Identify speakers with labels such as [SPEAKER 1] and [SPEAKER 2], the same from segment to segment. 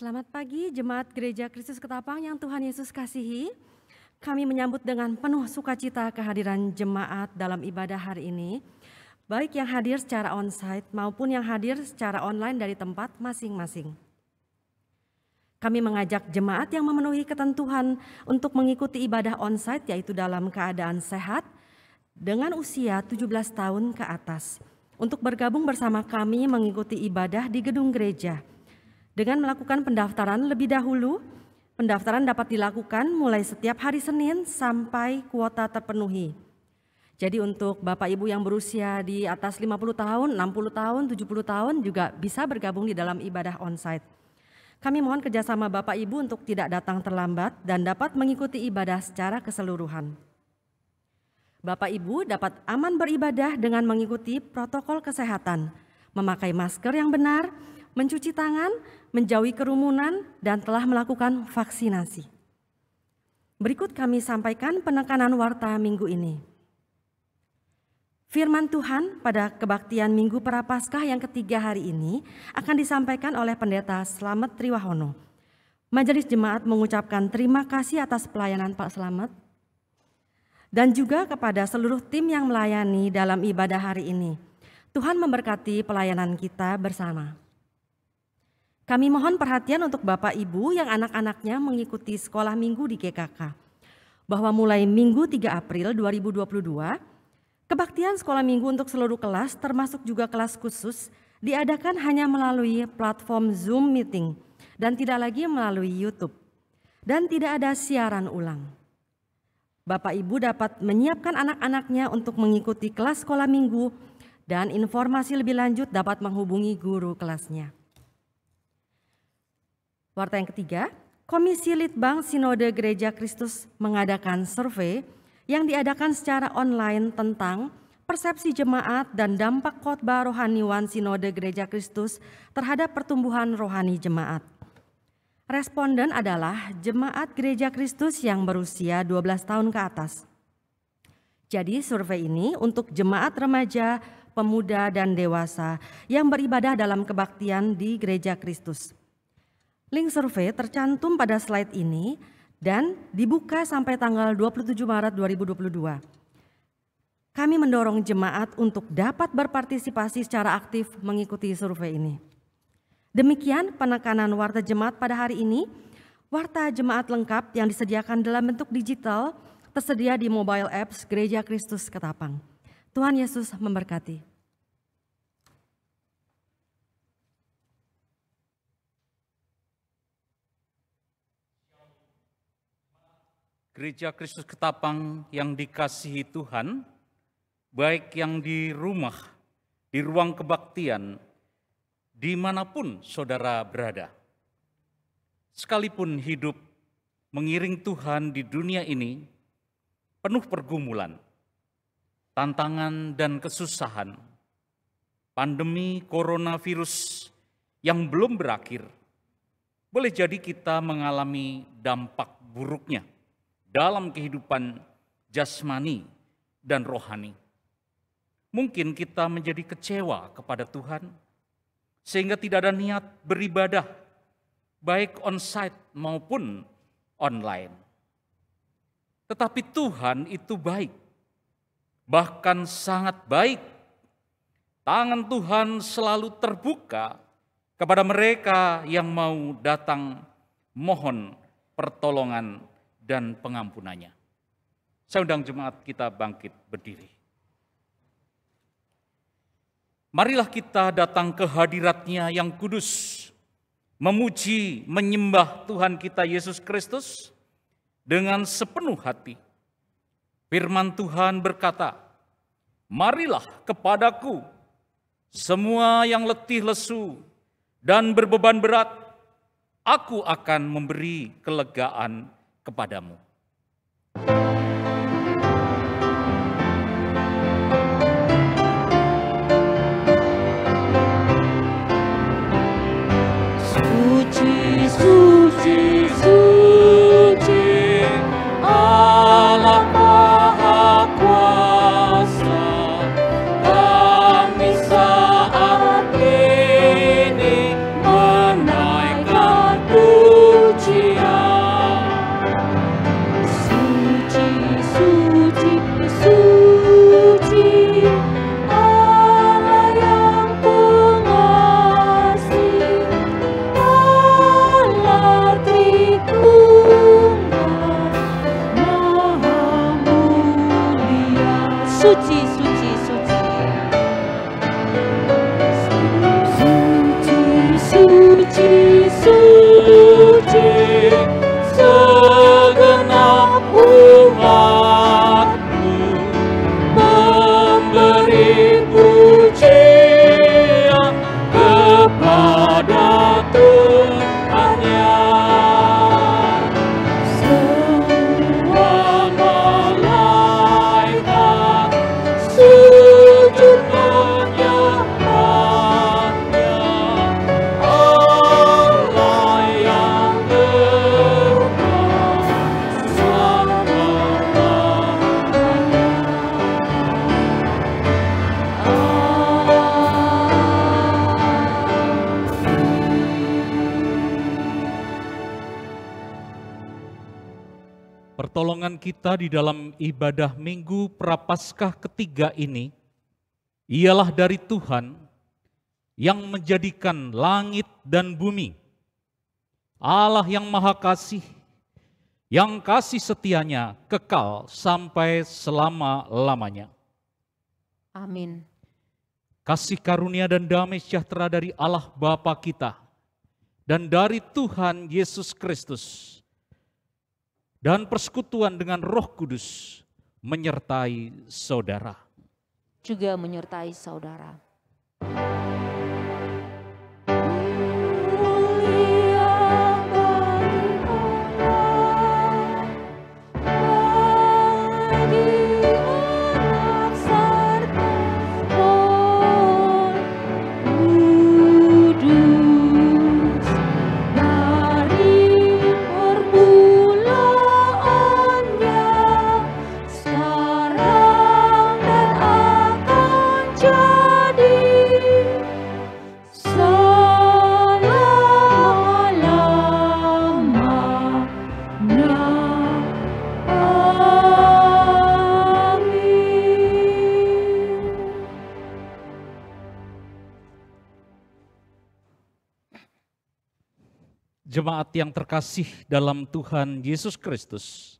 [SPEAKER 1] Selamat pagi Jemaat Gereja Kristus Ketapang yang Tuhan Yesus kasihi. Kami menyambut dengan penuh sukacita kehadiran jemaat dalam ibadah hari ini, baik yang hadir secara onsite maupun yang hadir secara online dari tempat masing-masing. Kami mengajak jemaat yang memenuhi ketentuan untuk mengikuti ibadah onsite, yaitu dalam keadaan sehat dengan usia 17 tahun ke atas, untuk bergabung bersama kami mengikuti ibadah di gedung gereja. Dengan melakukan pendaftaran lebih dahulu, pendaftaran dapat dilakukan mulai setiap hari Senin sampai kuota terpenuhi. Jadi untuk Bapak Ibu yang berusia di atas 50 tahun, 60 tahun, 70 tahun juga bisa bergabung di dalam ibadah onsite. Kami mohon kerjasama Bapak Ibu untuk tidak datang terlambat dan dapat mengikuti ibadah secara keseluruhan. Bapak Ibu dapat aman beribadah dengan mengikuti protokol kesehatan, memakai masker yang benar, mencuci tangan, menjauhi kerumunan, dan telah melakukan vaksinasi. Berikut kami sampaikan penekanan warta minggu ini. Firman Tuhan pada kebaktian Minggu Prapaskah yang ketiga hari ini akan disampaikan oleh Pendeta Slamet Triwahono. Majelis Jemaat mengucapkan terima kasih atas pelayanan Pak Slamet dan juga kepada seluruh tim yang melayani dalam ibadah hari ini. Tuhan memberkati pelayanan kita bersama. Kami mohon perhatian untuk Bapak Ibu yang anak-anaknya mengikuti sekolah minggu di GKK, bahwa mulai Minggu 3 April 2022, kebaktian sekolah minggu untuk seluruh kelas termasuk juga kelas khusus diadakan hanya melalui platform Zoom meeting dan tidak lagi melalui YouTube, dan tidak ada siaran ulang. Bapak Ibu dapat menyiapkan anak-anaknya untuk mengikuti kelas sekolah minggu dan informasi lebih lanjut dapat menghubungi guru kelasnya. Warta yang ketiga, Komisi Litbang Sinode Gereja Kristus mengadakan survei yang diadakan secara online tentang persepsi jemaat dan dampak khotbah rohaniwan Sinode Gereja Kristus terhadap pertumbuhan rohani jemaat. Responden adalah jemaat Gereja Kristus yang berusia 12 tahun ke atas. Jadi survei ini untuk jemaat remaja, pemuda, dan dewasa yang beribadah dalam kebaktian di Gereja Kristus. Link survei tercantum pada slide ini dan dibuka sampai tanggal 27 Maret 2022. Kami mendorong jemaat untuk dapat berpartisipasi secara aktif mengikuti survei ini. Demikian penekanan warta jemaat pada hari ini. Warta jemaat lengkap yang disediakan dalam bentuk digital tersedia di mobile apps Gereja Kristus Ketapang. Tuhan Yesus memberkati.
[SPEAKER 2] Gereja Kristus Ketapang yang dikasihi Tuhan, baik yang di rumah, di ruang kebaktian, dimanapun saudara berada. Sekalipun hidup mengiring Tuhan di dunia ini, penuh pergumulan, tantangan dan kesusahan, pandemi coronavirus yang belum berakhir, boleh jadi kita mengalami dampak buruknya dalam kehidupan jasmani dan rohani. Mungkin kita menjadi kecewa kepada Tuhan, sehingga tidak ada niat beribadah, baik onsite maupun online. Tetapi Tuhan itu baik, bahkan sangat baik. Tangan Tuhan selalu terbuka kepada mereka yang mau datang mohon pertolongan dan pengampunannya. Saya undang jemaat kita bangkit berdiri. Marilah kita datang ke hadirat-Nya yang kudus, memuji, menyembah Tuhan kita Yesus Kristus dengan sepenuh hati. Firman Tuhan berkata, "Marilah kepadaku semua yang letih lesu dan berbeban berat, aku akan memberi kelegaan kepadamu."
[SPEAKER 3] Suci, suci, suci, Allah Maha Kuasa, kami saat ini menaikkan
[SPEAKER 2] Pertolongan kita di dalam ibadah Minggu Prapaskah ketiga ini ialah dari Tuhan yang menjadikan langit dan bumi. Allah yang Maha Kasih, yang kasih setianya kekal sampai selama-lamanya.
[SPEAKER 4] Amin.
[SPEAKER 2] Kasih karunia dan damai sejahtera dari Allah Bapa kita dan dari Tuhan Yesus Kristus dan persekutuan dengan Roh Kudus menyertai saudara.
[SPEAKER 4] Juga menyertai saudara.
[SPEAKER 2] Jemaat yang terkasih dalam Tuhan Yesus Kristus,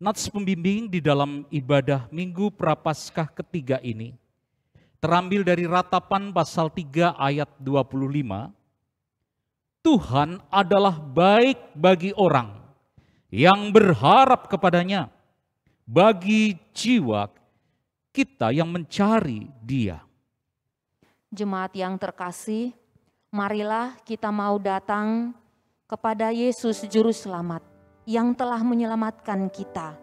[SPEAKER 2] nats pembimbing di dalam ibadah Minggu Prapaskah ketiga ini terambil dari Ratapan pasal 3 ayat 25. Tuhan adalah baik bagi orang yang berharap kepadanya, bagi jiwa kita yang mencari Dia.
[SPEAKER 4] Jemaat yang terkasih, marilah kita mau datang kepada Yesus Juru Selamat yang telah menyelamatkan kita.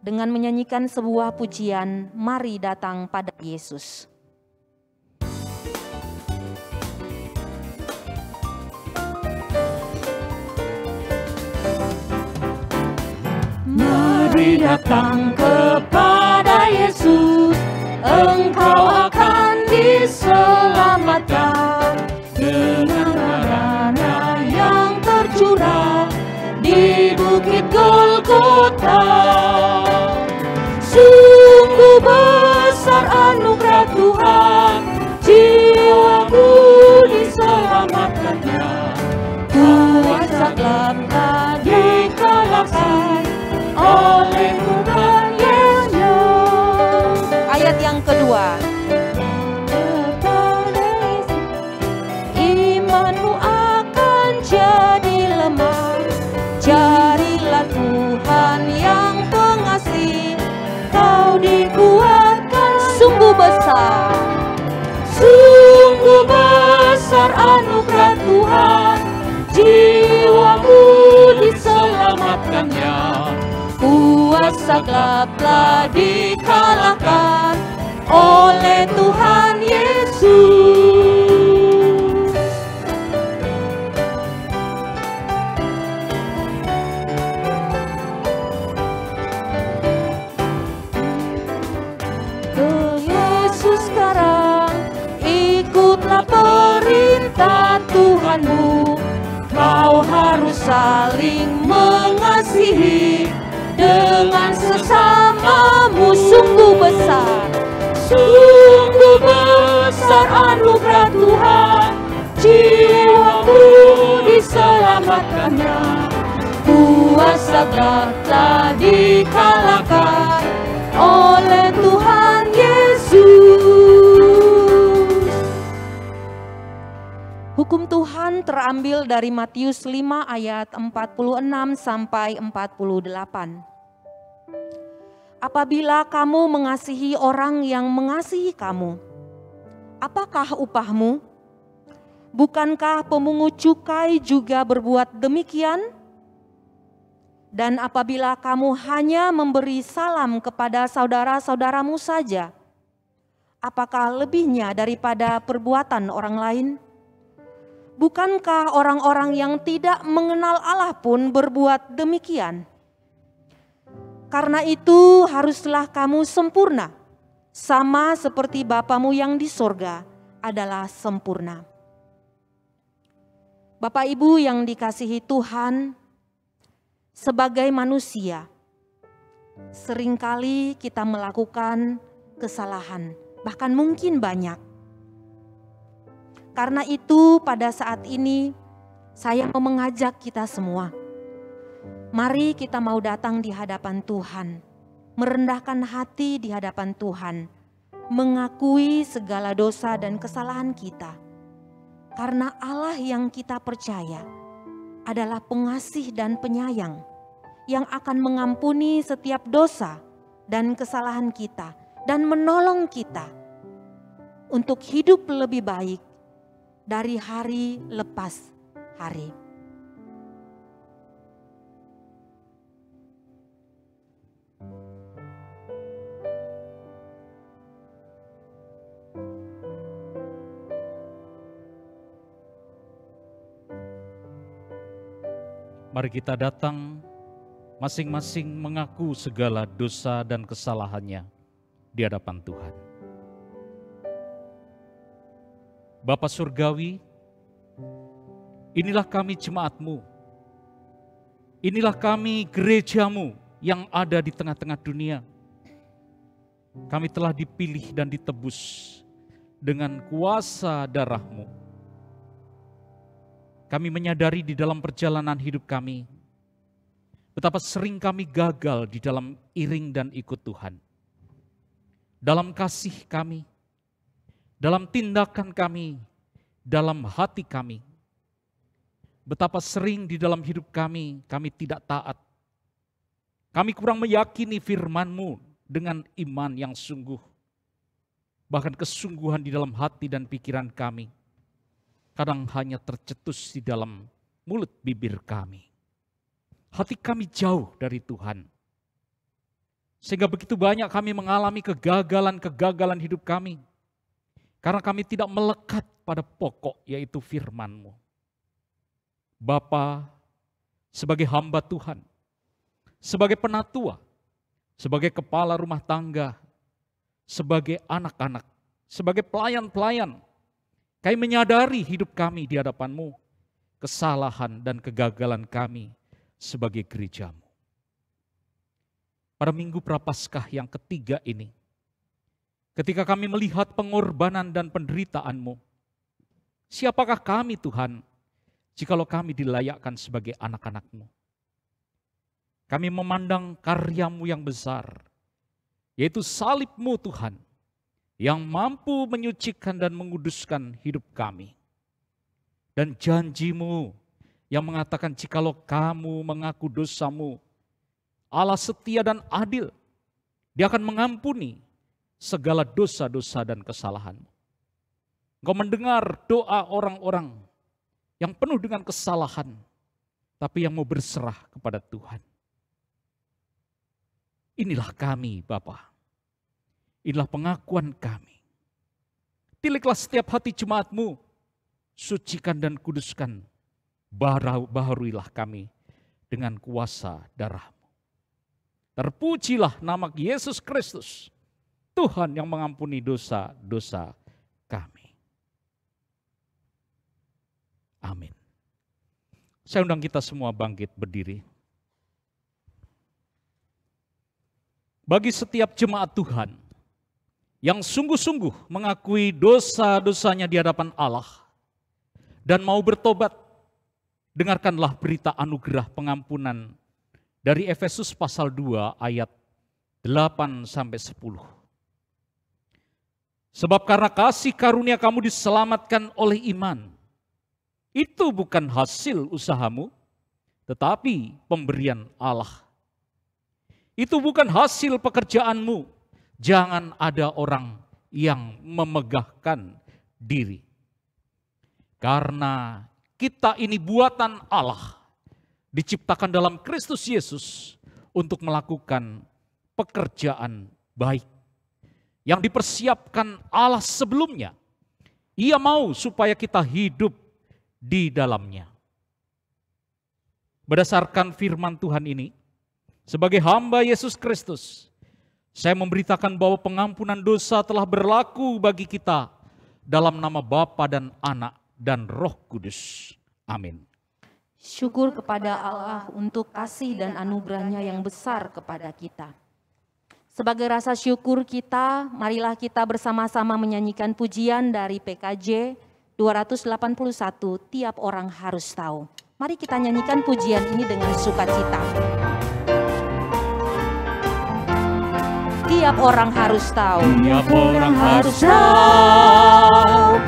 [SPEAKER 4] Dengan menyanyikan sebuah pujian, mari datang pada Yesus.
[SPEAKER 3] Mari datang kepada Yesus, engkau akan diselamatkan dengan darah yang tercurah di Bukit Golgota. Sungguh besar anugerah Tuhan, jiwamu diselamatkannya. Kuasa gelap telah dikalahkan oleh Tuhan Yesus.
[SPEAKER 4] Ayat yang kedua.
[SPEAKER 3] Imanmu akan jadi lemah. Carilah Tuhan yang pengasih, kau dikuatkan.
[SPEAKER 4] Sungguh besar,
[SPEAKER 3] Sungguh besar anugerah Tuhan, jiwamu diselamatkannya. Kuasa gelap telah dikalahkan oleh Tuhan Yesus. Ke Yesus sekarang, ikutlah perintah Tuhanmu. Kau harus saling mengasihi dengan sesamamu.
[SPEAKER 4] sungguh besar,
[SPEAKER 3] Sungguh besar anugerah Tuhan, jiwamu diselamatkannya. Kuasa gelap telah dikalahkan oleh Tuhan Yesus.
[SPEAKER 4] Hukum Tuhan terambil dari Matius 5 ayat 46 sampai 48. Apabila kamu mengasihi orang yang mengasihi kamu, apakah upahmu? Bukankah pemungut cukai juga berbuat demikian? Dan apabila kamu hanya memberi salam kepada saudara-saudaramu saja, apakah lebihnya daripada perbuatan orang lain? Bukankah orang-orang yang tidak mengenal Allah pun berbuat demikian? Karena itu haruslah kamu sempurna, sama seperti Bapamu yang di sorga adalah sempurna. Bapak Ibu yang dikasihi Tuhan, sebagai manusia, seringkali kita melakukan kesalahan, bahkan mungkin banyak. Karena itu pada saat ini saya mau mengajak kita semua, mari kita mau datang di hadapan Tuhan, merendahkan hati di hadapan Tuhan, mengakui segala dosa dan kesalahan kita. Karena Allah yang kita percaya adalah pengasih dan penyayang yang akan mengampuni setiap dosa dan kesalahan kita dan menolong kita untuk hidup lebih baik dari hari lepas hari.
[SPEAKER 2] Mari kita datang masing-masing mengaku segala dosa dan kesalahannya di hadapan Tuhan. Bapa Surgawi, inilah kami jemaat-Mu. Inilah kami gereja-Mu yang ada di tengah-tengah dunia. Kami telah dipilih dan ditebus dengan kuasa darah-Mu. Kami menyadari di dalam perjalanan hidup kami, betapa sering kami gagal di dalam iring dan ikut Tuhan. Dalam kasih kami, dalam tindakan kami, dalam hati kami. Betapa sering di dalam hidup kami tidak taat. Kami kurang meyakini firman-Mu dengan iman yang sungguh. Bahkan kesungguhan di dalam hati dan pikiran kami kadang hanya tercetus di dalam mulut bibir kami. Hati kami jauh dari Tuhan. Sehingga begitu banyak kami mengalami kegagalan-kegagalan hidup kami. Karena kami tidak melekat pada pokok, yaitu firman-Mu. Bapa, sebagai hamba Tuhan, sebagai penatua, sebagai kepala rumah tangga, sebagai anak-anak, sebagai pelayan-pelayan, kami menyadari hidup kami di hadapan-Mu, kesalahan dan kegagalan kami sebagai gereja-Mu. Pada Minggu Prapaskah yang ketiga ini, ketika kami melihat pengorbanan dan penderitaan-Mu, siapakah kami Tuhan, jikalau kami dilayakkan sebagai anak-anak-Mu? Kami memandang karya-Mu yang besar, yaitu salib-Mu Tuhan, yang mampu menyucikan dan menguduskan hidup kami. Dan janji-Mu yang mengatakan jikalau kamu mengaku dosa-Mu, Allah setia dan adil, Dia akan mengampuni segala dosa-dosa dan kesalahan. Engkau mendengar doa orang-orang yang penuh dengan kesalahan, tapi yang mau berserah kepada Tuhan. Inilah kami, Bapa. Inilah pengakuan kami. Tiliklah setiap hati jemaat-Mu, sucikan dan kuduskan, baharuilah kami dengan kuasa darah-Mu. Terpujilah nama Yesus Kristus, Tuhan yang mengampuni dosa-dosa kami. Amin. Saya undang kita semua bangkit berdiri. Bagi setiap jemaat Tuhan yang sungguh-sungguh mengakui dosa-dosanya di hadapan Allah dan mau bertobat, dengarkanlah berita anugerah pengampunan dari Efesus pasal 2 ayat 8-10. Sebab karena kasih karunia kamu diselamatkan oleh iman. Itu bukan hasil usahamu, tetapi pemberian Allah. Itu bukan hasil pekerjaanmu. Jangan ada orang yang memegahkan diri. Karena kita ini buatan Allah, diciptakan dalam Kristus Yesus untuk melakukan pekerjaan baik yang dipersiapkan Allah sebelumnya. Ia mau supaya kita hidup di dalamnya. Berdasarkan firman Tuhan ini, sebagai hamba Yesus Kristus, saya memberitakan bahwa pengampunan dosa telah berlaku bagi kita dalam nama Bapa dan Anak dan Roh Kudus. Amin.
[SPEAKER 4] Syukur kepada Allah untuk kasih dan anugerahnya yang besar kepada kita. Sebagai rasa syukur kita, marilah kita bersama-sama menyanyikan pujian dari PKJ 281, tiap orang harus tahu. Mari kita nyanyikan pujian ini dengan sukacita. Tiap orang harus tahu.
[SPEAKER 3] Tiap orang harus tahu.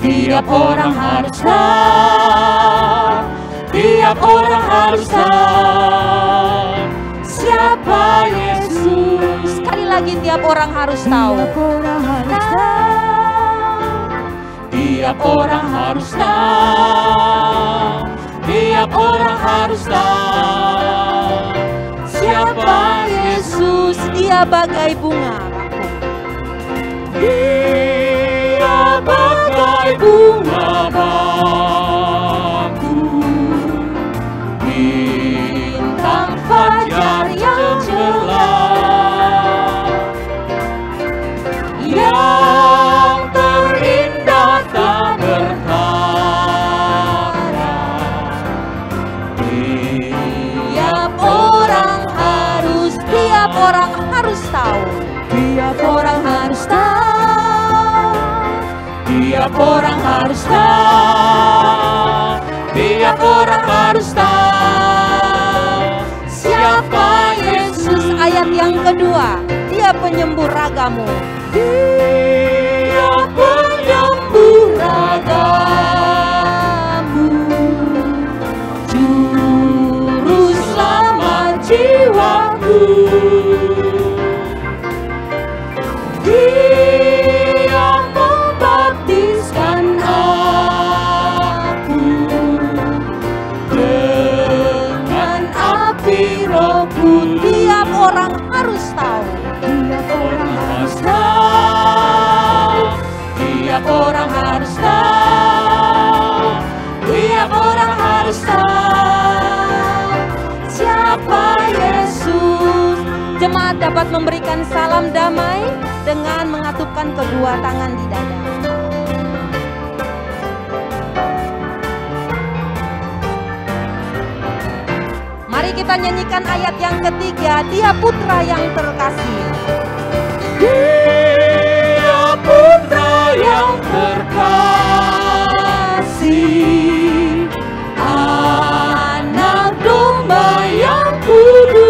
[SPEAKER 3] Tiap orang harus tahu. Tiap orang harus tahu siapa Yesus.
[SPEAKER 4] Sekali lagi tiap orang harus tahu.
[SPEAKER 3] Tiap orang harus tahu. Tiap orang harus tahu. Tiap orang harus tahu siapa
[SPEAKER 4] Yesus. Dia bagai bunga bakung.
[SPEAKER 3] Dia bagai bunga bakung, bintang fajar yang cerah, yang terindah tak bertara.
[SPEAKER 4] Tiap orang harus tahu.
[SPEAKER 3] Tiap orang harus tahu. Tiap orang harus tahu. Tiap orang harus tahu siapa Yesus.
[SPEAKER 4] Ayat yang kedua, Dia penyembuh ragamu.
[SPEAKER 3] Dia penyembuh ragamu, juru selamat jiwaku. Dia membaptiskan aku dengan api Roh-Ku.
[SPEAKER 4] Tiap orang harus tahu.
[SPEAKER 3] Tiap orang harus tahu. Tiap orang harus tahu. Tiap orang harus tahu siapa Yesus.
[SPEAKER 4] Jemaat dapat memberikan salam damai dengan mengatupkan kedua tangan di dada. Mari kita nyanyikan ayat yang ketiga, Dia putra yang terkasih.
[SPEAKER 3] Dia putra yang terkasih, anak domba yang kudus.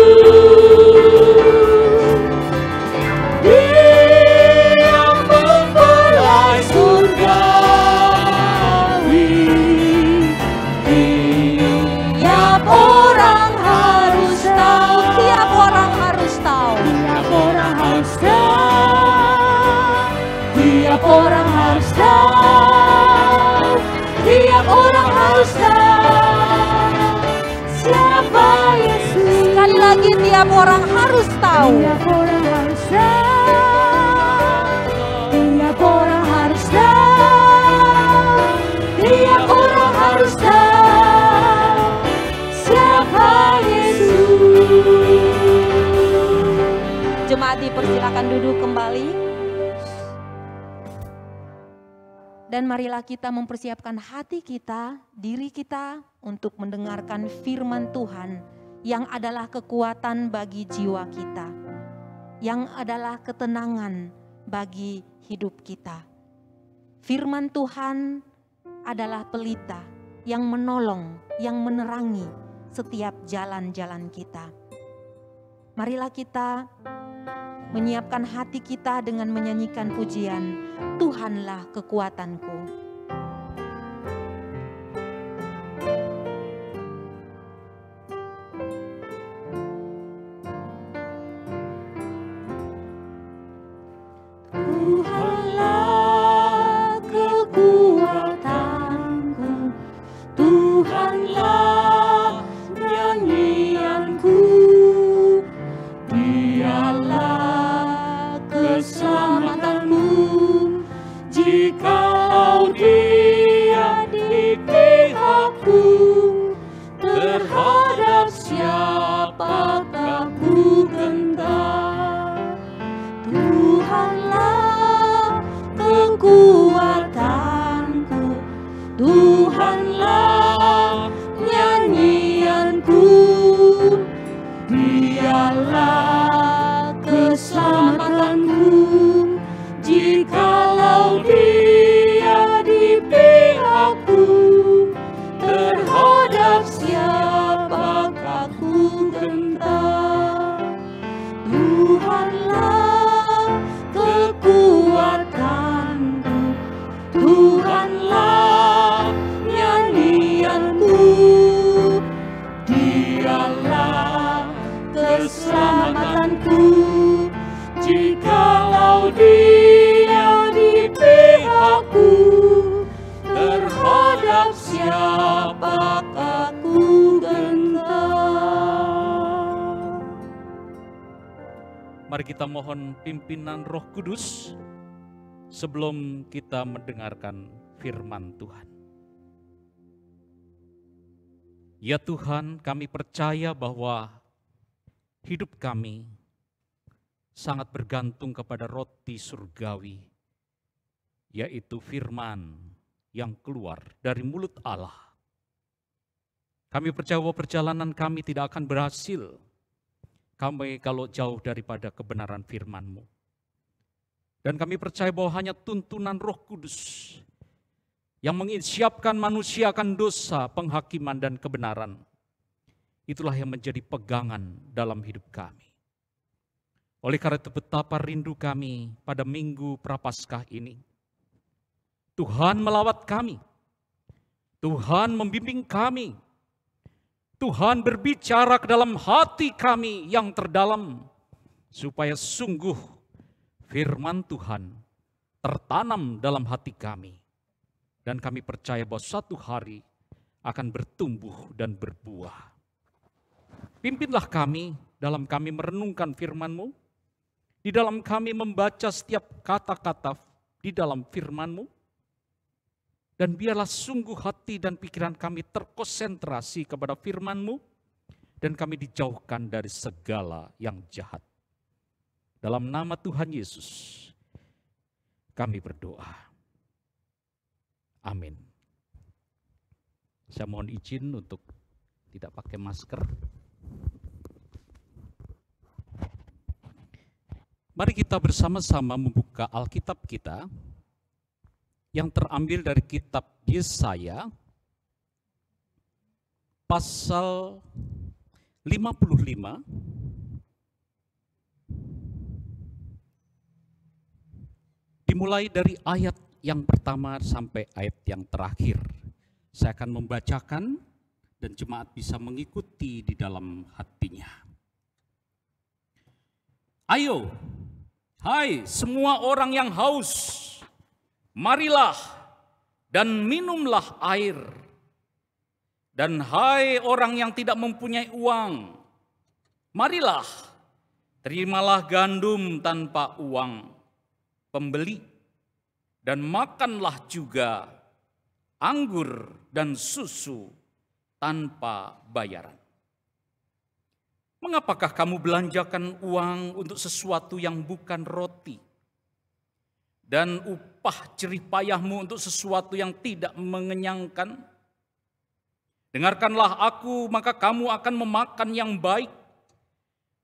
[SPEAKER 3] Dia mempelai surgawi. Tiap orang harus tahu.
[SPEAKER 4] Tiap orang harus tahu.
[SPEAKER 3] Tiap orang harus tahu. Tiap orang harus tahu. Tiap orang harus tahu siapa Yesus.
[SPEAKER 4] Sekali lagi tiap orang harus tahu.
[SPEAKER 3] Tiap orang harus tahu. Tiap orang harus tahu. Tiap orang harus tahu siapa Yesus.
[SPEAKER 4] Jemaat dipersilakan duduk kembali. Dan marilah kita mempersiapkan hati kita, diri kita untuk mendengarkan firman Tuhan yang adalah kekuatan bagi jiwa kita, yang adalah ketenangan bagi hidup kita. Firman Tuhan adalah pelita yang menolong, yang menerangi setiap jalan-jalan kita. Marilah kita menyiapkan hati kita dengan menyanyikan pujian, Tuhanlah kekuatanku.
[SPEAKER 3] Tuhanlah kekuatanku, Tuhanlah nyanyianku, Dialah keselamatanku. Jikalau Dia di pihakku, terhadap siapakah ku gentar. Tuhanlah kekuatanku, Tuhanlah nyanyianku.
[SPEAKER 2] Mari kita mohon pimpinan Roh Kudus sebelum kita mendengarkan firman Tuhan. Ya Tuhan, kami percaya bahwa hidup kami sangat bergantung kepada roti surgawi, yaitu firman yang keluar dari mulut Allah. Kami percaya bahwa perjalanan kami tidak akan berhasil kami kalau jauh daripada kebenaran firman-Mu. Dan kami percaya bahwa hanya tuntunan Roh Kudus yang menginsyapkan manusia akan dosa, penghakiman, dan kebenaran. Itulah yang menjadi pegangan dalam hidup kami. Oleh karena itu betapa rindu kami pada Minggu Prapaskah ini. Tuhan melawat kami. Tuhan membimbing kami. Tuhan berbicara ke dalam hati kami yang terdalam, supaya sungguh firman Tuhan tertanam dalam hati kami. Dan kami percaya bahwa suatu hari akan bertumbuh dan berbuah. Pimpinlah kami dalam kami merenungkan firman-Mu, di dalam kami membaca setiap kata-kata di dalam firman-Mu, dan biarlah sungguh hati dan pikiran kami terkonsentrasi kepada firman-Mu, dan kami dijauhkan dari segala yang jahat. Dalam nama Tuhan Yesus, kami berdoa. Amin. Saya mohon izin untuk tidak pakai masker. Mari kita bersama-sama membuka Alkitab kita yang terambil dari kitab Yesaya pasal 55 dimulai dari ayat yang pertama sampai ayat yang terakhir. Saya akan membacakan dan jemaat bisa mengikuti di dalam hatinya. Ayo, hai semua orang yang haus, marilah dan minumlah air. Dan hai orang yang tidak mempunyai uang, marilah, terimalah gandum tanpa uang pembeli, dan makanlah juga anggur dan susu tanpa bayaran. Mengapakah kamu belanjakan uang untuk sesuatu yang bukan roti, dan upah jerih payahmu untuk sesuatu yang tidak mengenyangkan? Dengarkanlah aku, maka kamu akan memakan yang baik,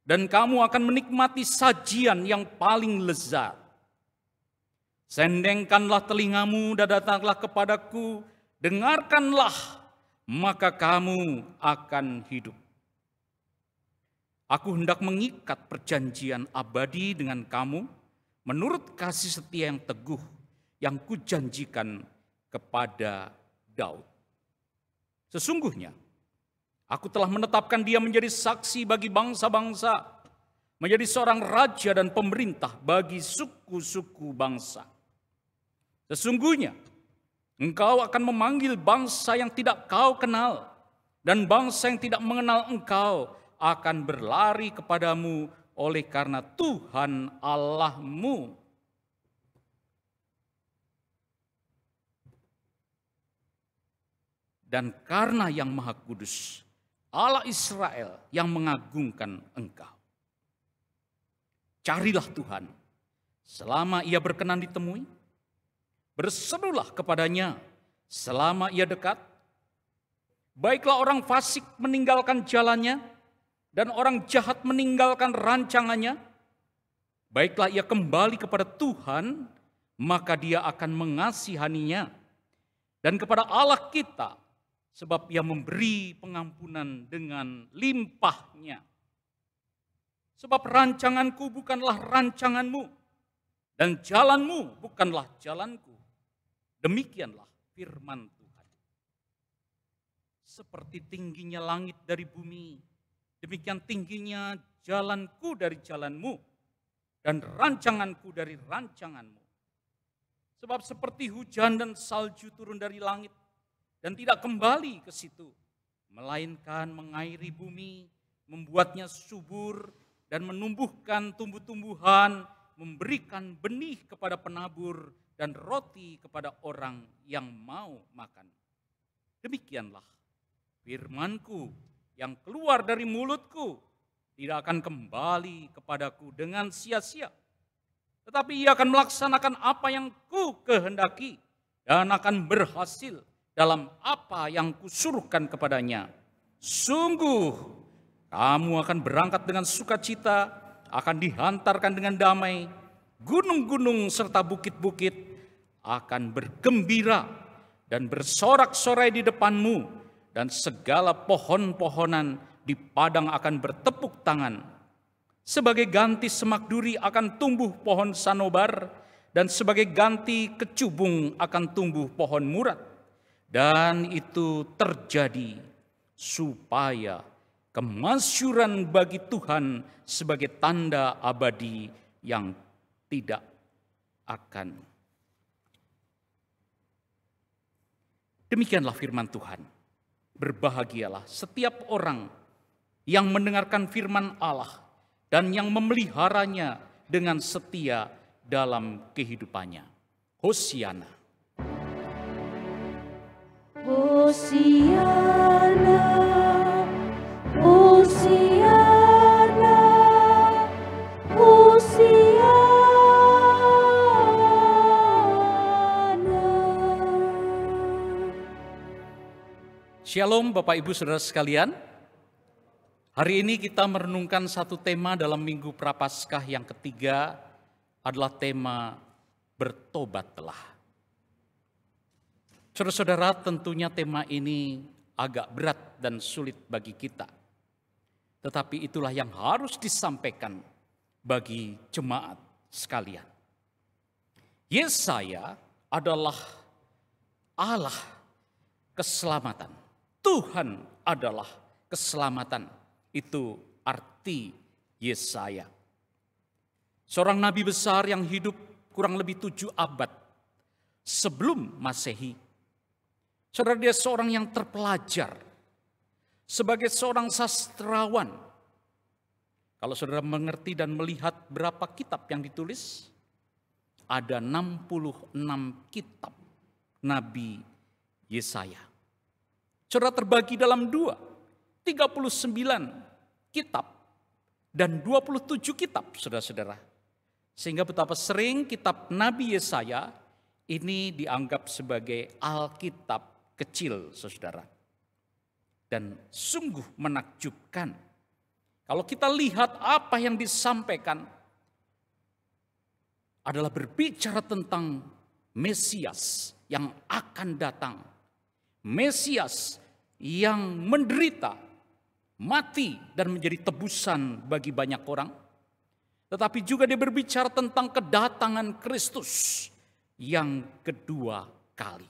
[SPEAKER 2] dan kamu akan menikmati sajian yang paling lezat. Sendengkanlah telingamu dan datanglah kepadaku, dengarkanlah, maka kamu akan hidup. Aku hendak mengikat perjanjian abadi dengan kamu, menurut kasih setia yang teguh yang kujanjikan kepada Daud. Sesungguhnya, aku telah menetapkan dia menjadi saksi bagi bangsa-bangsa, menjadi seorang raja dan pemerintah bagi suku-suku bangsa. Sesungguhnya, engkau akan memanggil bangsa yang tidak kau kenal, dan bangsa yang tidak mengenal engkau akan berlari kepadamu oleh karena Tuhan Allahmu. Dan karena Yang Maha Kudus, Allah Israel yang mengagungkan engkau. Carilah Tuhan selama ia berkenan ditemui, berserulah kepadanya selama ia dekat. Baiklah orang fasik meninggalkan jalannya, dan orang jahat meninggalkan rancangannya. Baiklah ia kembali kepada Tuhan, maka dia akan mengasihaninya. Dan kepada Allah kita, sebab ia memberi pengampunan dengan limpahnya. Sebab rancanganku bukanlah rancanganmu, dan jalanmu bukanlah jalanku. Demikianlah firman Tuhan. Seperti tingginya langit dari bumi, demikian tingginya jalanku dari jalanmu, dan rancanganku dari rancanganmu. Sebab seperti hujan dan salju turun dari langit, dan tidak kembali ke situ, melainkan mengairi bumi, membuatnya subur, dan menumbuhkan tumbuh-tumbuhan, memberikan benih kepada penabur dan roti kepada orang yang mau makan. Demikianlah firman-Ku yang keluar dari mulut-Ku tidak akan kembali kepadaku dengan sia-sia, tetapi ia akan melaksanakan apa yang Ku kehendaki dan akan berhasil dalam apa yang Kusuruhkan kepadanya. Sungguh kamu akan berangkat dengan sukacita, akan dihantarkan dengan damai. Gunung-gunung serta bukit-bukit akan bergembira dan bersorak-sorai di depanmu, dan segala pohon-pohonan di padang akan bertepuk tangan. Sebagai ganti semak duri akan tumbuh pohon sanobar, dan sebagai ganti kecubung akan tumbuh pohon murad. Dan itu terjadi supaya kemasyuran bagi Tuhan sebagai tanda abadi yang tidak akan. Demikianlah firman Tuhan. Berbahagialah setiap orang yang mendengarkan firman Allah dan yang memeliharanya dengan setia dalam kehidupannya. Hosiana.
[SPEAKER 3] Hosiana, Hosiana, Hosiana.
[SPEAKER 2] Shalom Bapak Ibu Saudara sekalian. Hari ini kita merenungkan satu tema dalam Minggu Prapaskah yang ketiga, adalah tema bertobatlah. Saudara-saudara, tentunya tema ini agak berat dan sulit bagi kita. Tetapi itulah yang harus disampaikan bagi jemaat sekalian. Yesaya adalah Allah keselamatan. Tuhan adalah keselamatan. Itu arti Yesaya. Seorang nabi besar yang hidup kurang lebih 7 abad sebelum Masehi. Saudara, dia seorang yang terpelajar sebagai seorang sastrawan. Kalau saudara mengerti dan melihat berapa kitab yang ditulis, ada 66 kitab Nabi Yesaya. Saudara, terbagi dalam 39 kitab dan 27 kitab, saudara-saudara. Sehingga betapa sering kitab Nabi Yesaya ini dianggap sebagai Alkitab kecil, saudara. Dan sungguh menakjubkan kalau kita lihat apa yang disampaikan adalah berbicara tentang Mesias yang akan datang. Mesias yang menderita, mati dan menjadi tebusan bagi banyak orang. Tetapi juga dia berbicara tentang kedatangan Kristus yang kedua kali.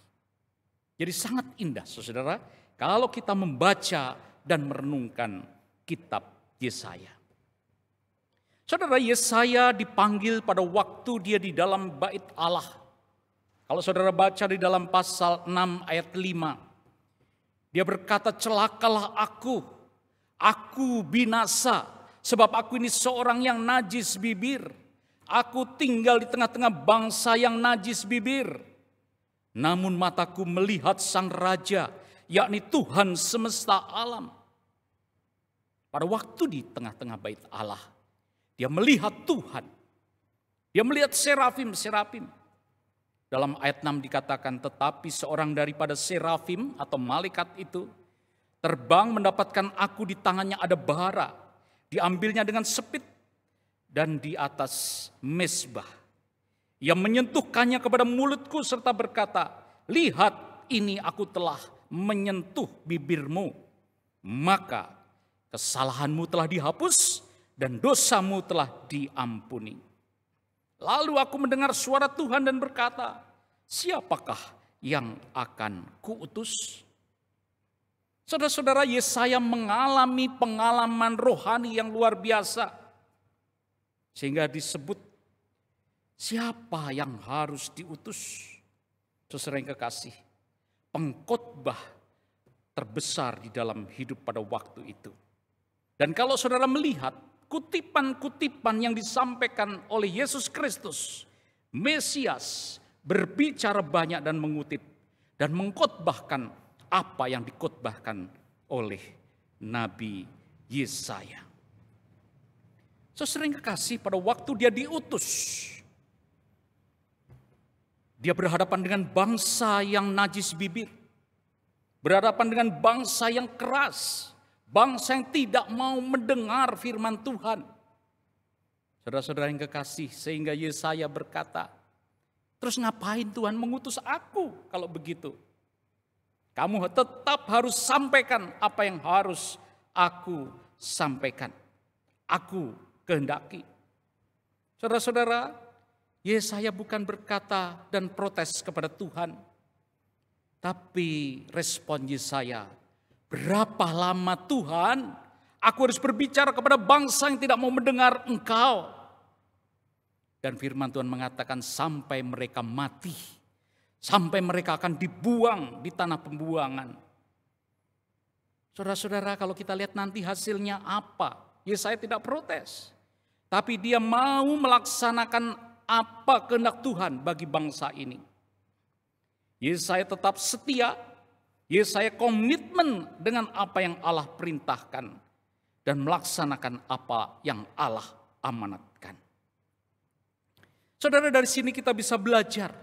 [SPEAKER 2] Jadi sangat indah, saudara, kalau kita membaca dan merenungkan kitab Yesaya. Saudara, Yesaya dipanggil pada waktu dia di dalam bait Allah. Kalau saudara baca di dalam pasal 6 ayat 5. Dia berkata, celakalah aku binasa, sebab aku ini seorang yang najis bibir. Aku tinggal di tengah-tengah bangsa yang najis bibir. Namun mataku melihat Sang Raja, yakni Tuhan semesta alam. Pada waktu di tengah-tengah bait Allah, dia melihat Tuhan. Dia melihat serafim-serafim. Dalam ayat 6 dikatakan, tetapi seorang daripada serafim atau malaikat itu terbang mendapatkan aku, di tangannya ada bara. Diambilnya dengan sepit dan di atas mezbah. Ia menyentuhkannya kepada mulutku serta berkata, lihat, ini aku telah menyentuh bibirmu. Maka kesalahanmu telah dihapus dan dosamu telah diampuni. Lalu aku mendengar suara Tuhan dan berkata, siapakah yang akan kuutus? Saudara-saudara, Yesaya mengalami pengalaman rohani yang luar biasa. Sehingga disebut, siapa yang harus diutus? Saudara yang kekasih, pengkhotbah terbesar di dalam hidup pada waktu itu. Dan kalau saudara melihat kutipan-kutipan yang disampaikan oleh Yesus Kristus, Mesias, berbicara banyak dan mengutip dan mengkhotbahkan apa yang dikhotbahkan oleh Nabi Yesaya. Sesering kekasih, pada waktu dia diutus, dia berhadapan dengan bangsa yang najis bibir, berhadapan dengan bangsa yang keras, bangsa yang tidak mau mendengar firman Tuhan. Saudara-saudara yang kekasih, sehingga Yesaya berkata, terus ngapain Tuhan mengutus aku kalau begitu? Kamu tetap harus sampaikan apa yang harus aku sampaikan, aku kehendaki. Saudara-saudara, Yesaya bukan berkata dan protes kepada Tuhan, tapi respon Yesaya, berapa lama Tuhan aku harus berbicara kepada bangsa yang tidak mau mendengar Engkau? Dan firman Tuhan mengatakan sampai mereka mati, sampai mereka akan dibuang di tanah pembuangan. Saudara-saudara, kalau kita lihat nanti hasilnya apa? Yesaya tidak protes, tapi dia mau melaksanakan apa kehendak Tuhan bagi bangsa ini. Yesaya tetap setia, Yesaya komitmen dengan apa yang Allah perintahkan dan melaksanakan apa yang Allah amanatkan. Saudara, dari sini kita bisa belajar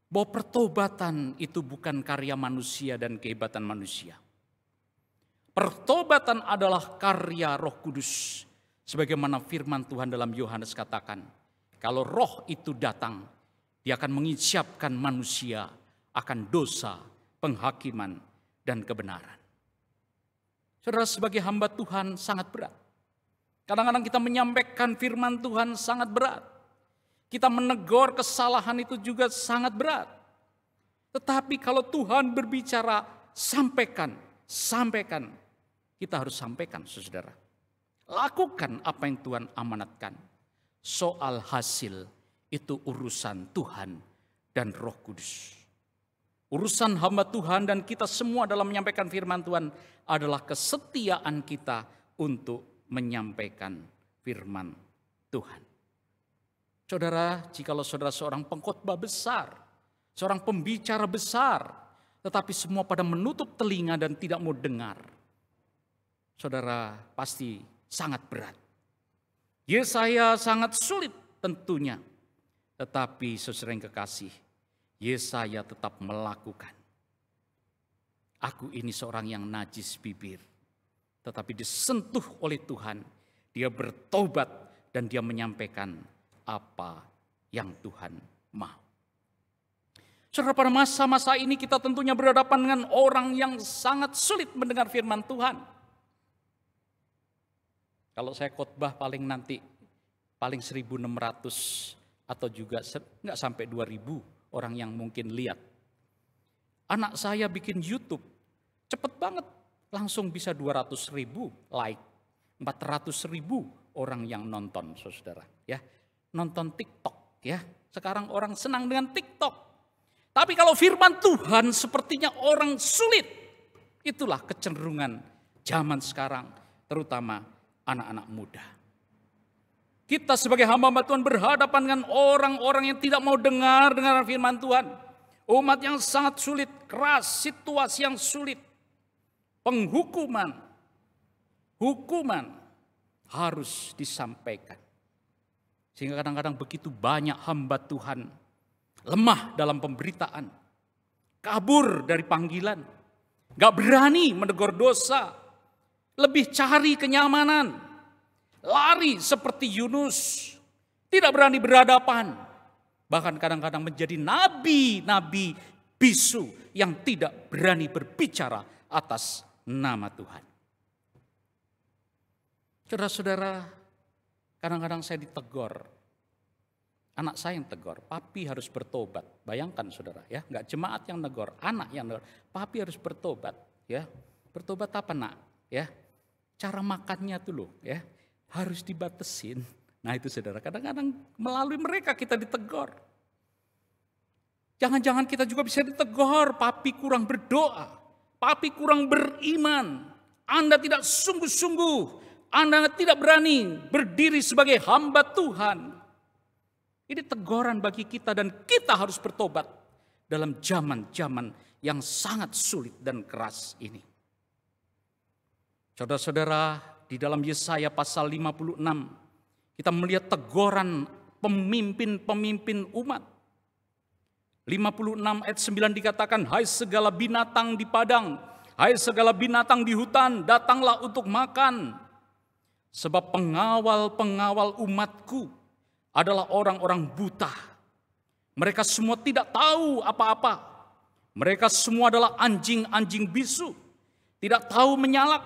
[SPEAKER 2] bahwa pertobatan itu bukan karya manusia dan kehebatan manusia. Pertobatan adalah karya Roh Kudus. Sebagaimana firman Tuhan dalam Yohanes katakan, kalau Roh itu datang, dia akan mengisyapkan manusia akan dosa, penghakiman, dan kebenaran. Saudara, sebagai hamba Tuhan sangat berat. Kadang-kadang kita menyampaikan firman Tuhan sangat berat. Kita menegur kesalahan itu juga sangat berat. Tetapi kalau Tuhan berbicara, sampaikan. Kita harus sampaikan, saudara. Lakukan apa yang Tuhan amanatkan. Soal hasil itu urusan Tuhan dan Roh Kudus. Urusan hamba Tuhan dan kita semua dalam menyampaikan firman Tuhan adalah kesetiaan kita untuk menyampaikan firman Tuhan. Saudara, jikalau saudara seorang pengkhotbah besar, seorang pembicara besar, tetapi semua pada menutup telinga dan tidak mau dengar, saudara pasti sangat berat. Yesaya sangat sulit tentunya, tetapi saudara yang kekasih, Yesaya tetap melakukan. Aku ini seorang yang najis bibir, tetapi disentuh oleh Tuhan, dia bertobat dan dia menyampaikan apa yang Tuhan mau. Saudara, pada masa-masa ini kita tentunya berhadapan dengan orang yang sangat sulit mendengar firman Tuhan. Kalau saya khotbah paling 1.600 atau juga enggak sampai 2.000 orang yang mungkin lihat. Anak saya bikin YouTube, cepet banget, langsung bisa 200.000 like, 400.000 orang yang nonton, saudara. Ya, nonton TikTok, ya. Sekarang orang senang dengan TikTok. Tapi kalau firman Tuhan sepertinya orang sulit. Itulah kecenderungan zaman sekarang, terutama anak-anak muda. Kita sebagai hamba-hamba Tuhan berhadapan dengan orang-orang yang tidak mau dengar firman Tuhan. Umat yang sangat sulit, keras, situasi yang sulit. Hukuman harus disampaikan. Sehingga kadang-kadang begitu banyak hamba Tuhan lemah dalam pemberitaan, kabur dari panggilan, gak berani menegur dosa, lebih cari kenyamanan, lari seperti Yunus, tidak berani berhadapan, bahkan kadang-kadang menjadi nabi-nabi bisu yang tidak berani berbicara atas nama Tuhan. Saudara-saudara, kadang-kadang saya ditegur. Anak saya yang tegur, papi harus bertobat. Bayangkan saudara, ya, nggak jemaat yang negor, anak yang negor. Papi harus bertobat, ya. Bertobat apa nak? Ya, cara makannya tuh loh, ya, harus dibatesin. Nah itu saudara, kadang-kadang melalui mereka kita ditegur. Jangan-jangan kita juga bisa ditegur, papi kurang berdoa, papi kurang beriman, Anda tidak sungguh-sungguh, Anda tidak berani berdiri sebagai hamba Tuhan. Ini teguran bagi kita dan kita harus bertobat dalam zaman-zaman yang sangat sulit dan keras ini. Saudara-saudara, di dalam Yesaya pasal 56, kita melihat teguran pemimpin-pemimpin umat. 56 ayat 9 dikatakan, hai segala binatang di padang, hai segala binatang di hutan, datanglah untuk makan. Sebab pengawal-pengawal umatku adalah orang-orang buta. Mereka semua tidak tahu apa-apa. Mereka semua adalah anjing-anjing bisu, tidak tahu menyalak.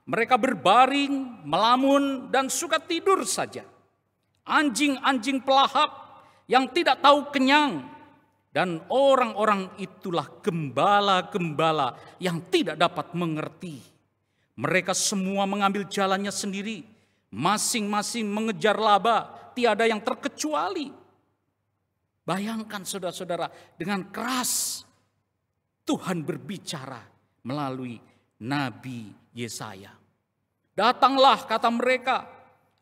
[SPEAKER 2] Mereka berbaring, melamun, dan suka tidur saja. Anjing-anjing pelahap yang tidak tahu kenyang. Dan orang-orang itulah gembala-gembala yang tidak dapat mengerti. Mereka semua mengambil jalannya sendiri. Masing-masing mengejar laba, tiada yang terkecuali. Bayangkan saudara-saudara, dengan keras Tuhan berbicara melalui Nabi Yesaya. Datanglah, kata mereka,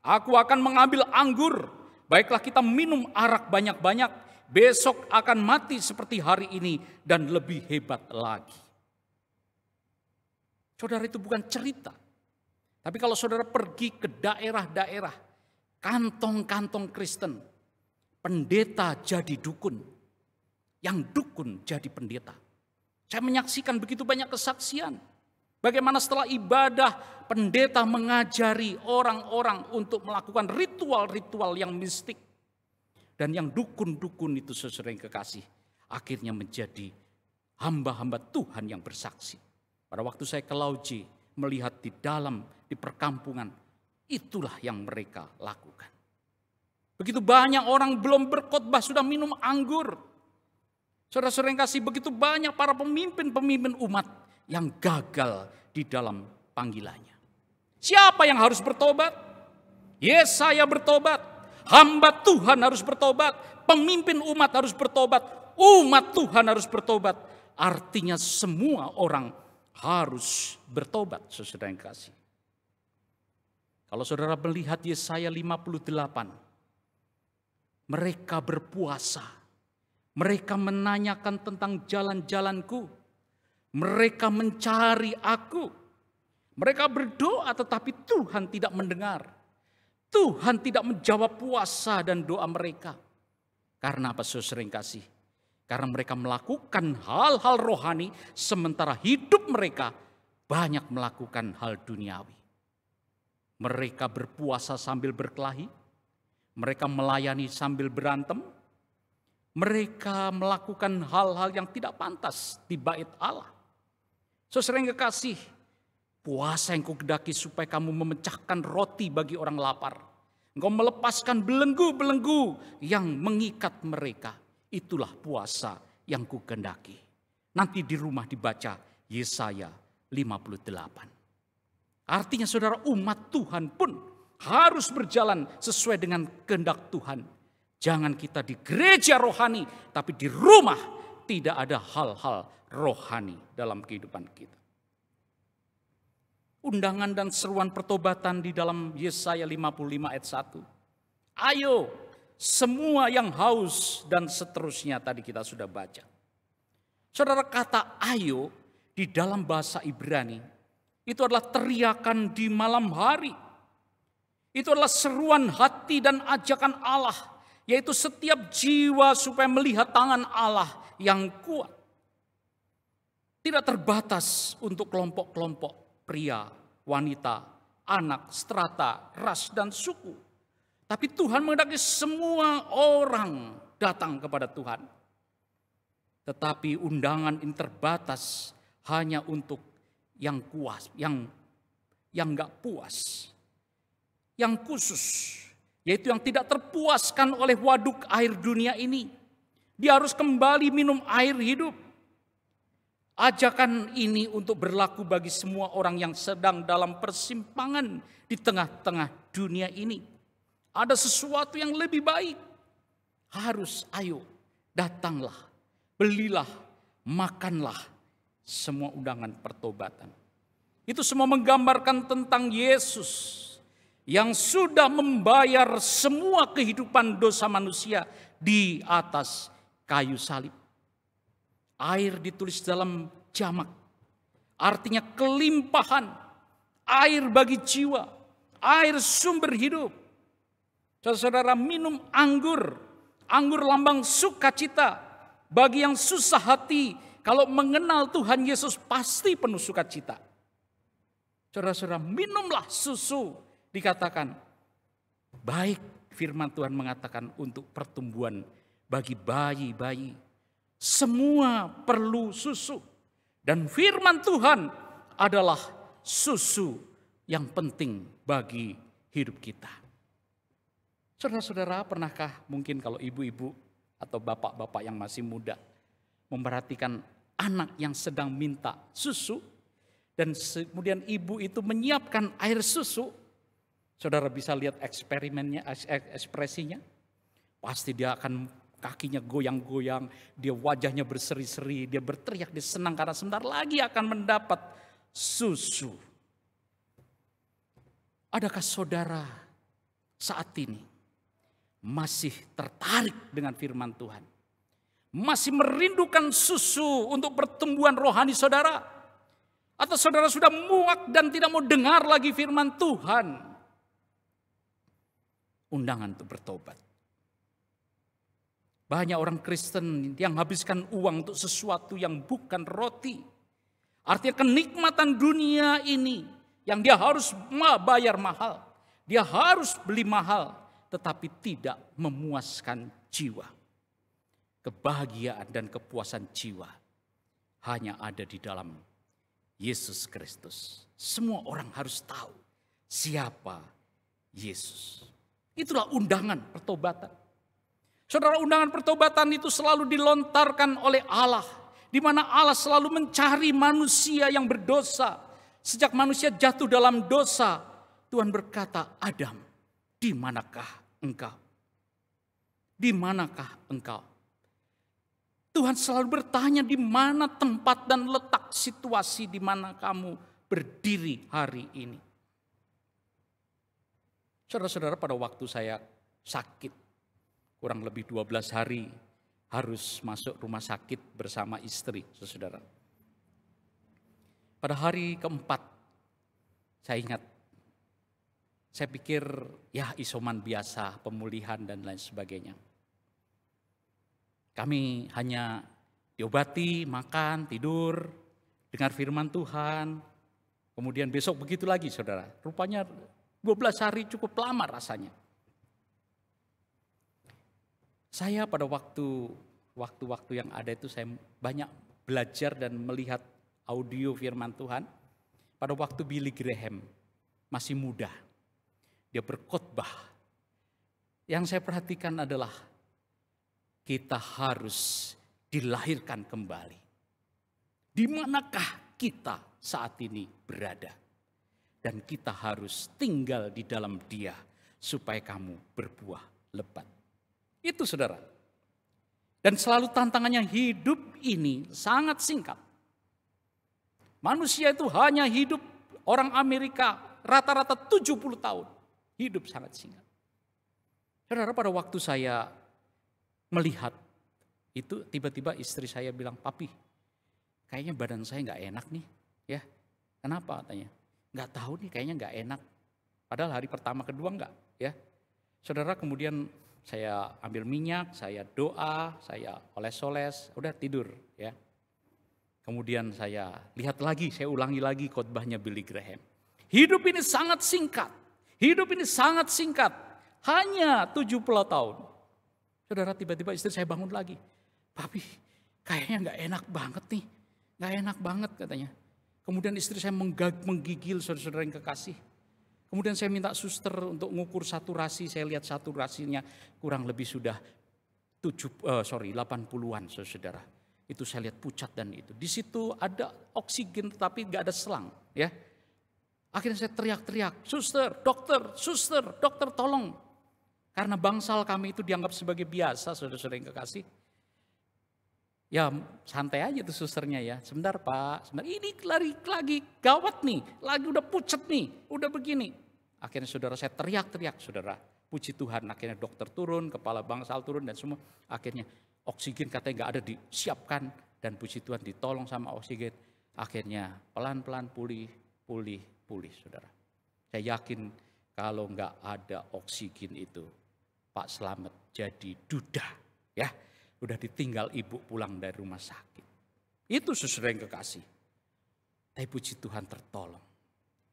[SPEAKER 2] aku akan mengambil anggur. Baiklah kita minum arak banyak-banyak. Besok akan mati seperti hari ini dan lebih hebat lagi. Saudara, itu bukan cerita. Tapi kalau saudara pergi ke daerah-daerah, kantong-kantong Kristen, pendeta jadi dukun, yang dukun jadi pendeta. Saya menyaksikan begitu banyak kesaksian. Bagaimana setelah ibadah, pendeta mengajari orang-orang untuk melakukan ritual-ritual yang mistik. Dan yang dukun-dukun itu, saudara yang kekasih, akhirnya menjadi hamba-hamba Tuhan yang bersaksi. Pada waktu saya ke Lauji, melihat di perkampungan, itulah yang mereka lakukan. Begitu banyak orang belum berkhotbah sudah minum anggur. Saudara-saudara yang kasih, begitu banyak para pemimpin-pemimpin umat yang gagal di dalam panggilannya. Siapa yang harus bertobat? Yesaya bertobat. Hamba Tuhan harus bertobat. Pemimpin umat harus bertobat. Umat Tuhan harus bertobat. Artinya semua orang harus bertobat, saudara yang kasih. Kalau saudara melihat Yesaya 58, mereka berpuasa. Mereka menanyakan tentang jalan-jalanku. Mereka mencari aku. Mereka berdoa tetapi Tuhan tidak mendengar. Tuhan tidak menjawab puasa dan doa mereka. Karena apa, saudara yang kasih? Karena mereka melakukan hal-hal rohani sementara hidup mereka banyak melakukan hal duniawi. Mereka berpuasa sambil berkelahi. Mereka melayani sambil berantem. Mereka melakukan hal-hal yang tidak pantas di bait Allah. Saudara yang kekasih, puasa yang kukendaki supaya kamu memecahkan roti bagi orang lapar. Engkau melepaskan belenggu-belenggu yang mengikat mereka. Itulah puasa yang kukendaki. Nanti di rumah dibaca Yesaya 58. Artinya saudara, umat Tuhan pun harus berjalan sesuai dengan kehendak Tuhan. Jangan kita di gereja rohani, tapi di rumah tidak ada hal-hal rohani dalam kehidupan kita. Undangan dan seruan pertobatan di dalam Yesaya 55 ayat 1. Ayo semua yang haus dan seterusnya tadi kita sudah baca. Saudara, kata ayo di dalam bahasa Ibrani itu adalah teriakan di malam hari. Itu adalah seruan hati dan ajakan Allah, yaitu setiap jiwa supaya melihat tangan Allah yang kuat. Tidak terbatas untuk kelompok-kelompok pria, wanita, anak, strata, ras, dan suku. Tapi Tuhan menghendaki semua orang datang kepada Tuhan. Tetapi undangan ini terbatas hanya untuk yang puas, yang enggak puas. Yang khusus, yaitu yang tidak terpuaskan oleh waduk air dunia ini. Dia harus kembali minum air hidup. Ajakan ini untuk berlaku bagi semua orang yang sedang dalam persimpangan di tengah-tengah dunia ini. Ada sesuatu yang lebih baik. Harus ayo, datanglah, belilah, makanlah. Semua undangan pertobatan. Itu semua menggambarkan tentang Yesus yang sudah membayar semua kehidupan dosa manusia di atas kayu salib. Air ditulis dalam jamak, artinya kelimpahan, air bagi jiwa, air sumber hidup. Saudara-saudara, minum anggur, anggur lambang sukacita. Bagi yang susah hati, kalau mengenal Tuhan Yesus pasti penuh sukacita. Saudara-saudara, minumlah susu, dikatakan baik, firman Tuhan mengatakan untuk pertumbuhan bagi bayi-bayi. Semua perlu susu. Dan firman Tuhan adalah susu yang penting bagi hidup kita. Saudara-saudara, pernahkah mungkin kalau ibu-ibu atau bapak-bapak yang masih muda memperhatikan anak yang sedang minta susu, dan kemudian ibu itu menyiapkan air susu, saudara bisa lihat eksperimennya, ekspresinya. Pasti dia akan kakinya goyang-goyang, dia wajahnya berseri-seri, dia berteriak, dia senang karena sebentar lagi akan mendapat susu. Adakah saudara saat ini masih tertarik dengan firman Tuhan? Masih merindukan susu untuk pertumbuhan rohani saudara? Atau saudara sudah muak dan tidak mau dengar lagi firman Tuhan? Undangan untuk bertobat. Banyak orang Kristen yang habiskan uang untuk sesuatu yang bukan roti. Artinya kenikmatan dunia ini yang dia harus bayar mahal. Dia harus beli mahal. Tetapi tidak memuaskan jiwa. Kebahagiaan dan kepuasan jiwa hanya ada di dalam Yesus Kristus. Semua orang harus tahu siapa Yesus. Itulah undangan pertobatan. Saudara, undangan pertobatan itu selalu dilontarkan oleh Allah. Di mana Allah selalu mencari manusia yang berdosa. Sejak manusia jatuh dalam dosa, Tuhan berkata, Adam, di manakah engkau? Di manakah engkau? Tuhan selalu bertanya di mana tempat dan letak situasi di mana kamu berdiri hari ini. Saudara-saudara, pada waktu saya sakit, kurang lebih 12 hari harus masuk rumah sakit bersama istri, saudara. Pada hari keempat, saya ingat, saya pikir ya isoman biasa, pemulihan dan lain sebagainya. Kami hanya diobati, makan, tidur, dengar firman Tuhan. Kemudian besok begitu lagi saudara. Rupanya 12 hari cukup lama rasanya. Saya pada waktu-waktu yang ada itu saya banyak belajar dan melihat audio firman Tuhan. Pada waktu Billy Graham masih muda. Dia berkhotbah. Yang saya perhatikan adalah kita harus dilahirkan kembali. Di manakah kita saat ini berada? Dan kita harus tinggal di dalam Dia supaya kamu berbuah lebat. Itu saudara. Dan selalu tantangannya hidup ini sangat singkat. Manusia itu hanya hidup, orang Amerika rata-rata 70 tahun. Hidup sangat singkat. Saudara, pada waktu saya melihat itu tiba-tiba istri saya bilang, papi kayaknya badan saya gak enak nih. Ya, kenapa katanya? Gak tahu nih, kayaknya gak enak. Padahal hari pertama kedua enggak. Ya, saudara, kemudian saya ambil minyak, saya doa, saya oles-oles, udah tidur. Ya, kemudian saya lihat lagi, saya ulangi lagi khotbahnya Billy Graham. Hidup ini sangat singkat. Hidup ini sangat singkat. Hanya 70 tahun. Saudara, tiba-tiba istri saya bangun lagi. Papi, kayaknya gak enak banget nih. Gak enak banget katanya. Kemudian istri saya menggigil, saudara-saudara yang kekasih. Kemudian saya minta suster untuk mengukur saturasi. Saya lihat saturasinya kurang lebih sudah 80-an, saudara. Itu saya lihat pucat dan itu. Di situ ada oksigen tetapi gak ada selang. Ya. Akhirnya saya teriak-teriak, suster, dokter, tolong. Karena bangsal kami itu dianggap sebagai biasa, saudara-saudara yang kekasih. Ya santai aja tuh susternya ya. Sebentar pak, sebentar. Ini lari lagi, gawat nih. Lagi udah pucat nih, udah begini. Akhirnya saudara saya teriak-teriak saudara. Puji Tuhan akhirnya dokter turun, kepala bangsal turun dan semua. Akhirnya oksigen katanya nggak ada disiapkan. Dan puji Tuhan ditolong sama oksigen. Akhirnya pelan-pelan pulih saudara. Saya yakin kalau nggak ada oksigen itu Pak Slamet jadi duda. Ya, udah ditinggal ibu pulang dari rumah sakit. Itu saudara yang kekasih. Tapi puji Tuhan tertolong.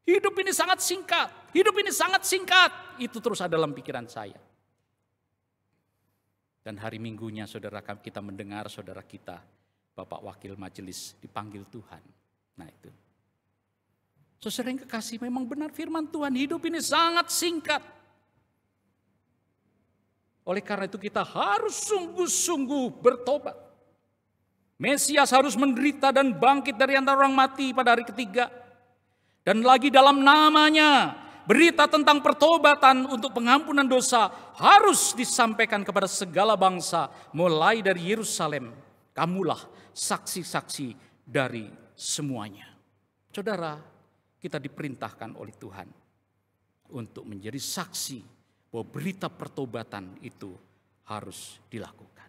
[SPEAKER 2] Hidup ini sangat singkat, hidup ini sangat singkat. Itu terus ada dalam pikiran saya. Dan hari Minggunya saudara kita mendengar saudara kita, Bapak Wakil Majelis dipanggil Tuhan. Nah itu. Saudara yang kekasih, memang benar firman Tuhan, hidup ini sangat singkat. Oleh karena itu kita harus sungguh-sungguh bertobat. Mesias harus menderita dan bangkit dari antara orang mati pada hari ketiga. Dan lagi dalam namanya, berita tentang pertobatan untuk pengampunan dosa harus disampaikan kepada segala bangsa, mulai dari Yerusalem. Kamulah saksi-saksi dari semuanya. Saudara, kita diperintahkan oleh Tuhan untuk menjadi saksi bahwa berita pertobatan itu harus dilakukan.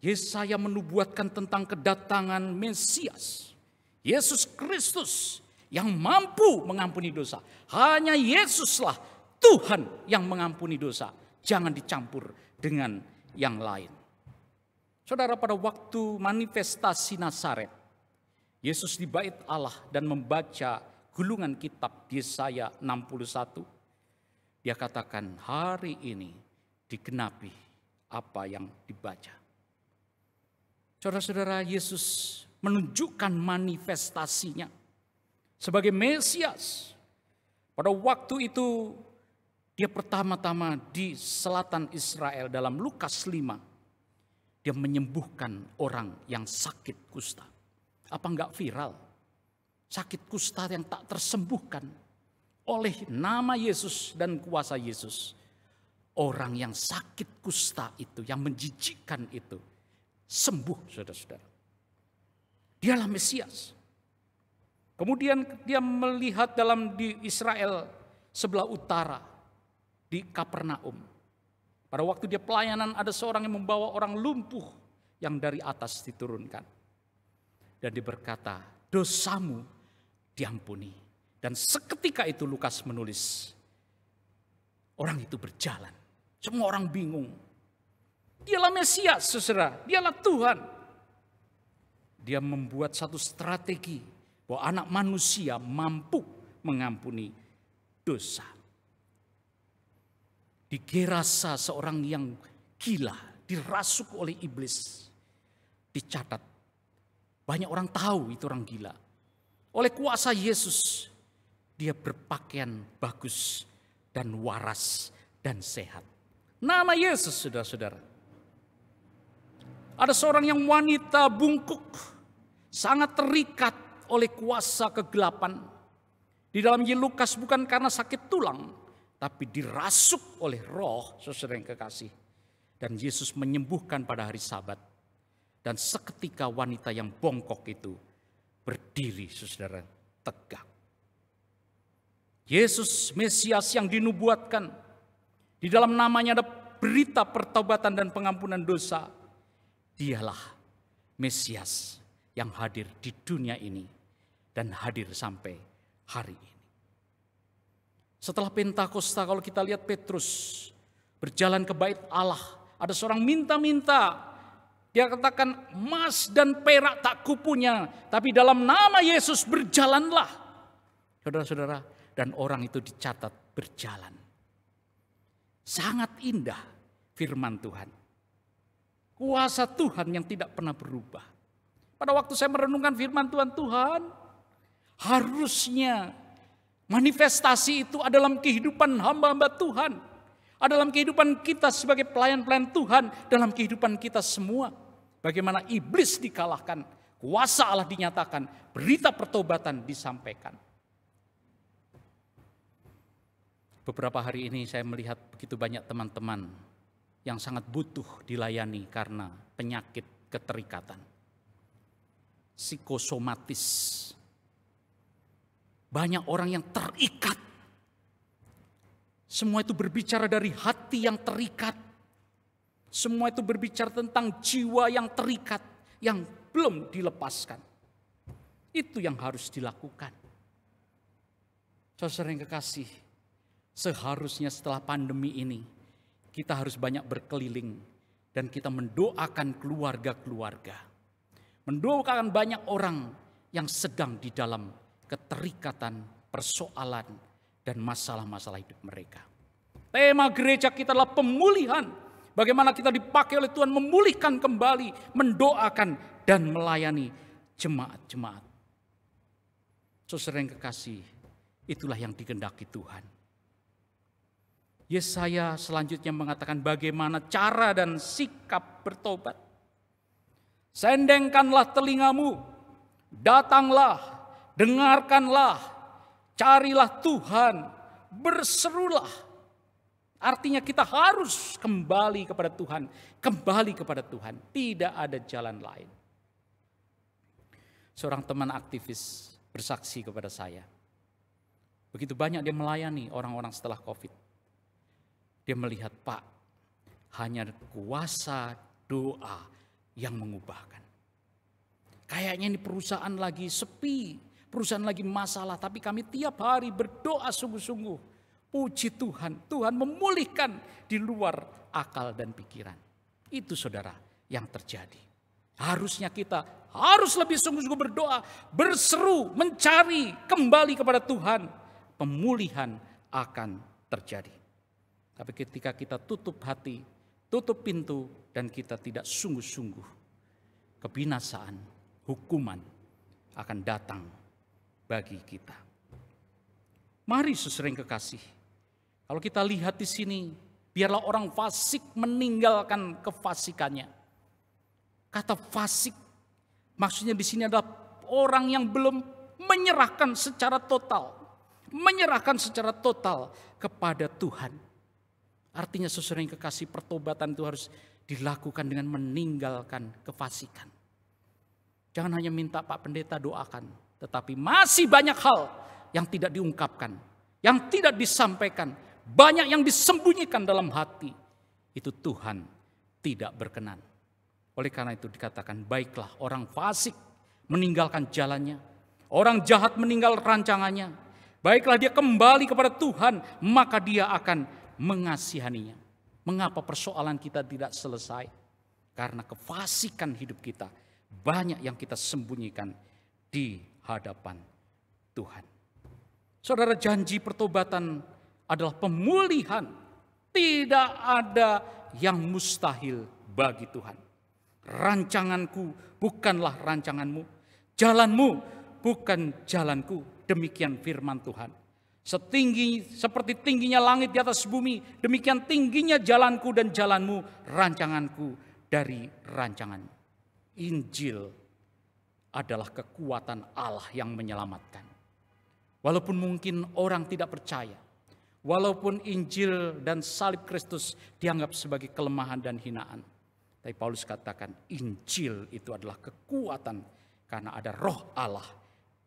[SPEAKER 2] Yesaya menubuatkan tentang kedatangan Mesias, Yesus Kristus yang mampu mengampuni dosa. Hanya Yesuslah Tuhan yang mengampuni dosa. Jangan dicampur dengan yang lain. Saudara, pada waktu manifestasi Nazaret, Yesus di bait Allah dan membaca gulungan kitab Yesaya 61. Dia katakan, hari ini digenapi apa yang dibaca. Saudara-saudara, Yesus menunjukkan manifestasinya sebagai Mesias. Pada waktu itu dia pertama-tama di selatan Israel dalam Lukas 5. Dia menyembuhkan orang yang sakit kusta. Apa enggak viral? Sakit kusta yang tak tersembuhkan oleh nama Yesus dan kuasa Yesus. Orang yang sakit kusta itu, yang menjijikkan itu, sembuh saudara-saudara. Dialah Mesias. Kemudian dia melihat di Israel sebelah utara, di Kapernaum. Pada waktu dia pelayanan ada seorang yang membawa orang lumpuh yang dari atas diturunkan. Dan dia berkata, dosamu diampuni. Dan seketika itu Lukas menulis, orang itu berjalan. Semua orang bingung. Dialah Mesias, saudara. Dialah Tuhan. Dia membuat satu strategi bahwa anak manusia mampu mengampuni dosa. Di Gerasa seorang yang gila, dirasuk oleh iblis. Dicatat, banyak orang tahu itu orang gila. Oleh kuasa Yesus, dia berpakaian bagus dan waras dan sehat. Nama Yesus, saudara-saudara. Ada seorang yang wanita bungkuk, sangat terikat oleh kuasa kegelapan. Di dalam Lukas bukan karena sakit tulang, tapi dirasuk oleh roh, saudara yang kekasih. Dan Yesus menyembuhkan pada hari Sabat. Dan seketika wanita yang bongkok itu berdiri, saudara, tegak. Yesus Mesias yang dinubuatkan. Di dalam namanya ada berita pertobatan dan pengampunan dosa. Dialah Mesias yang hadir di dunia ini dan hadir sampai hari ini. Setelah Pentakosta, kalau kita lihat Petrus berjalan ke bait Allah, ada seorang minta-minta. Dia katakan, emas dan perak tak kupunya, tapi dalam nama Yesus berjalanlah. Saudara-saudara, dan orang itu dicatat berjalan. Sangat indah firman Tuhan. Kuasa Tuhan yang tidak pernah berubah. Pada waktu saya merenungkan firman Tuhan, harusnya manifestasi itu ada dalam kehidupan hamba-hamba Tuhan. Ada dalam kehidupan kita sebagai pelayan-pelayan Tuhan, dalam kehidupan kita semua. Bagaimana iblis dikalahkan, kuasa Allah dinyatakan, berita pertobatan disampaikan. Beberapa hari ini saya melihat begitu banyak teman-teman yang sangat butuh dilayani karena penyakit keterikatan. Psikosomatis. Banyak orang yang terikat Semua itu berbicara dari hati yang terikat. Semua itu berbicara tentang jiwa yang terikat, yang belum dilepaskan. Itu yang harus dilakukan. Saudara yang kekasih, seharusnya setelah pandemi ini, kita harus banyak berkeliling dan kita mendoakan keluarga-keluarga. Mendoakan banyak orang yang sedang di dalam keterikatan, persoalan, dan masalah-masalah hidup mereka. Tema gereja kita adalah pemulihan. Bagaimana kita dipakai oleh Tuhan memulihkan kembali, mendoakan dan melayani jemaat-jemaat. Saudara yang kekasih, itulah yang dikehendaki Tuhan. Yesaya selanjutnya mengatakan bagaimana cara dan sikap bertobat. Sendengkanlah telingamu, datanglah, dengarkanlah, carilah Tuhan, berserulah. Artinya kita harus kembali kepada Tuhan, kembali kepada Tuhan. Tidak ada jalan lain. Seorang teman aktivis bersaksi kepada saya. Begitu banyak dia melayani orang-orang setelah COVID. Dia melihat, Pak, hanya kuasa doa yang mengubahkan. Kayaknya ini perusahaan lagi sepi, perusahaan lagi masalah, tapi kami tiap hari berdoa sungguh-sungguh. Puji Tuhan, Tuhan memulihkan di luar akal dan pikiran. Itu saudara yang terjadi. Harusnya kita harus lebih sungguh-sungguh berdoa, berseru, mencari kembali kepada Tuhan. Pemulihan akan terjadi. Tapi ketika kita tutup hati, tutup pintu, dan kita tidak sungguh-sungguh, kebinasaan, hukuman akan datang bagi kita. Mari saudara yang kekasih, kalau kita lihat di sini, biarlah orang fasik meninggalkan kefasikannya. Kata fasik maksudnya di sini adalah orang yang belum menyerahkan secara total. Menyerahkan secara total kepada Tuhan. Artinya saudara yang kekasih, pertobatan itu harus dilakukan dengan meninggalkan kefasikan. Jangan hanya minta Pak Pendeta doakan. Tetapi masih banyak hal yang tidak diungkapkan. Yang tidak disampaikan. Banyak yang disembunyikan dalam hati. Itu Tuhan tidak berkenan. Oleh karena itu dikatakan, baiklah orang fasik meninggalkan jalannya. Orang jahat meninggal rancangannya. Baiklah dia kembali kepada Tuhan, maka dia akan mengasihaninya. Mengapa persoalan kita tidak selesai? Karena kefasikan hidup kita. Banyak yang kita sembunyikan di hadapan Tuhan. Saudara, janji pertobatan adalah pemulihan. Tidak ada yang mustahil bagi Tuhan. Rancanganku bukanlah rancanganmu. Jalanmu bukan jalanku. Demikian firman Tuhan. Seperti tingginya langit di atas bumi, demikian tingginya jalanku dan jalanmu, rancanganku dari rancanganmu. Injil adalah kekuatan Allah yang menyelamatkan. Walaupun mungkin orang tidak percaya, walaupun Injil dan salib Kristus dianggap sebagai kelemahan dan hinaan, tapi Paulus katakan Injil itu adalah kekuatan karena ada roh Allah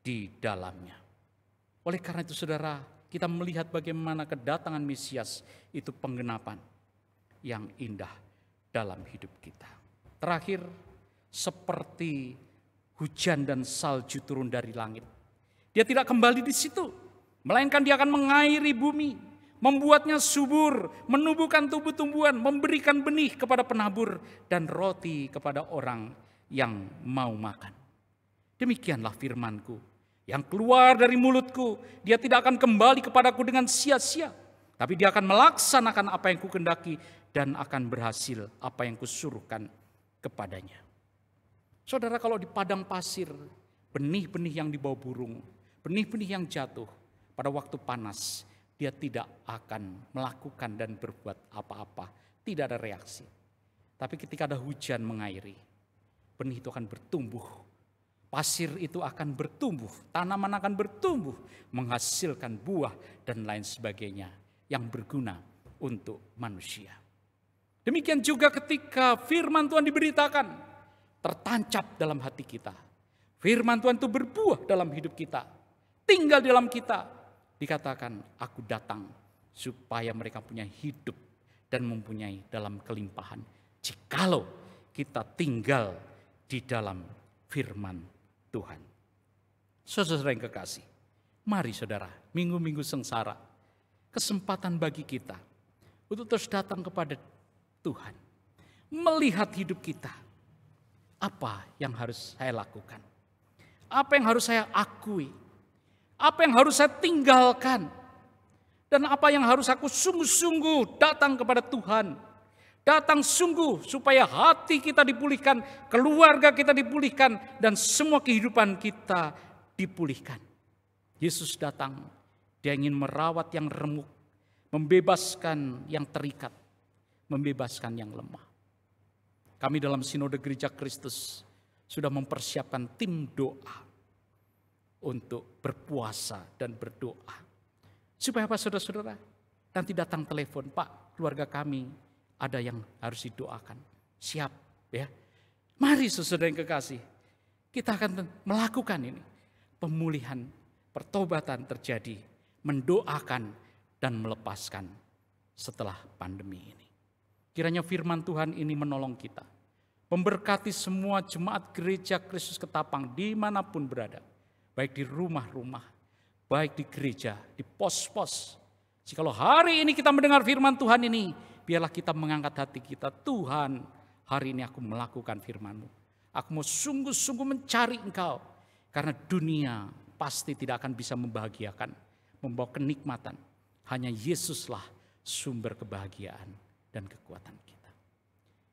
[SPEAKER 2] di dalamnya. Oleh karena itu saudara, kita melihat bagaimana kedatangan Mesias itu penggenapan yang indah dalam hidup kita. Terakhir, seperti hujan dan salju turun dari langit. Dia tidak kembali di situ, melainkan dia akan mengairi bumi, membuatnya subur, menumbuhkan tumbuh-tumbuhan, memberikan benih kepada penabur dan roti kepada orang yang mau makan. Demikianlah firmanku yang keluar dari mulutku, dia tidak akan kembali kepadaku dengan sia-sia. Tapi dia akan melaksanakan apa yang kukendaki dan akan berhasil apa yang kusuruhkan kepadanya. Saudara, kalau di padang pasir, benih-benih yang dibawa burung, benih-benih yang jatuh pada waktu panas, dia tidak akan melakukan dan berbuat apa-apa. Tidak ada reaksi. Tapi ketika ada hujan mengairi, benih itu akan bertumbuh. Pasir itu akan bertumbuh, tanaman akan bertumbuh, menghasilkan buah dan lain sebagainya yang berguna untuk manusia. Demikian juga ketika firman Tuhan diberitakan, tertancap dalam hati kita. Firman Tuhan itu berbuah dalam hidup kita, tinggal dalam kita. Dikatakan, aku datang supaya mereka punya hidup dan mempunyai dalam kelimpahan. Jikalau kita tinggal di dalam firman Tuhan. Saudara yang kekasih, mari saudara, minggu-minggu sengsara, kesempatan bagi kita untuk terus datang kepada Tuhan. Melihat hidup kita, apa yang harus saya lakukan? Apa yang harus saya akui? Apa yang harus saya tinggalkan? Dan apa yang harus aku sungguh-sungguh datang kepada Tuhan. Datang sungguh supaya hati kita dipulihkan, keluarga kita dipulihkan, dan semua kehidupan kita dipulihkan. Yesus datang, dia ingin merawat yang remuk, membebaskan yang terikat, membebaskan yang lemah. Kami dalam Sinode Gereja Kristus sudah mempersiapkan tim doa untuk berpuasa dan berdoa. Supaya apa saudara-saudara? Nanti datang telepon, Pak, keluarga kami ada yang harus didoakan. Siap ya. Mari saudara yang kekasih, kita akan melakukan ini. Pemulihan, pertobatan terjadi, mendoakan dan melepaskan setelah pandemi ini. Kiranya firman Tuhan ini menolong kita. Memberkati semua jemaat Gereja Kristus Ketapang dimanapun berada. Baik di rumah-rumah, baik di gereja, di pos-pos. Jikalau hari ini kita mendengar firman Tuhan ini, biarlah kita mengangkat hati kita. Tuhan, hari ini aku melakukan firman-Mu. Aku mau sungguh-sungguh mencari Engkau. Karena dunia pasti tidak akan bisa membahagiakan, membawa kenikmatan. Hanya Yesuslah sumber kebahagiaan dan kekuatan kita.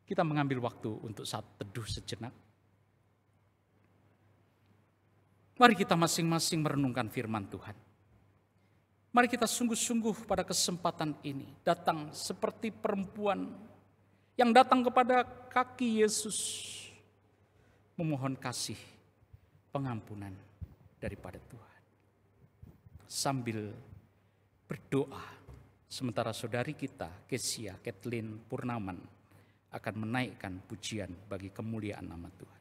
[SPEAKER 2] Kita mengambil waktu untuk saat teduh sejenak. Mari kita masing-masing merenungkan firman Tuhan. Mari kita sungguh-sungguh pada kesempatan ini datang seperti perempuan yang datang kepada kaki Yesus, memohon kasih, pengampunan daripada Tuhan. Sambil berdoa, sementara saudari kita, Kesia Kathleen Purnaman, akan menaikkan pujian bagi kemuliaan nama Tuhan.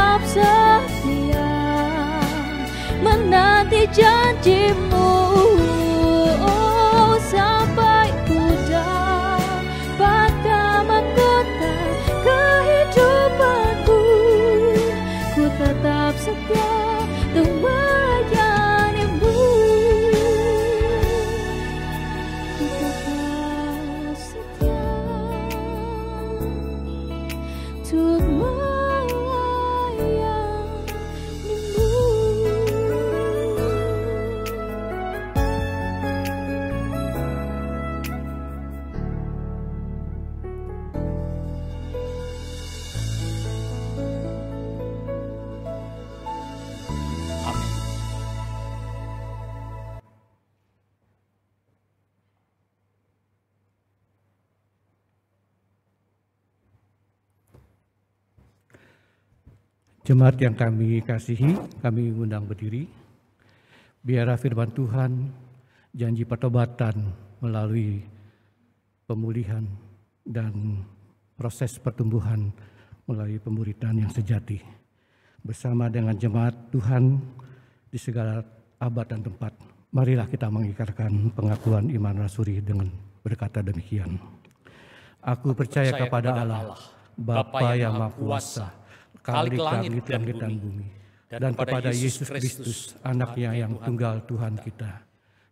[SPEAKER 3] tetap setia menanti janji-Mu, sampai ku dapatkan mahkota kehidupanku. Ku tetap setia untuk melayani-Mu. Ku tetap setia untuk melayani-Mu.
[SPEAKER 2] Amin.
[SPEAKER 5] Jemaat yang kami kasihi, kami undang berdiri. Biarlah firman Tuhan, janji pertobatan melalui pemulihan dan proses pertumbuhan melalui pemuridan yang sejati. Bersama dengan jemaat Tuhan di segala abad dan tempat, marilah kita mengikrarkan pengakuan iman rasuli dengan berkata demikian. Aku percaya kepada Allah, Bapa yang Maha Kuasa, Khalik langit dan bumi, dan kepada Yesus Kristus, anaknya yang tunggal Tuhan kita,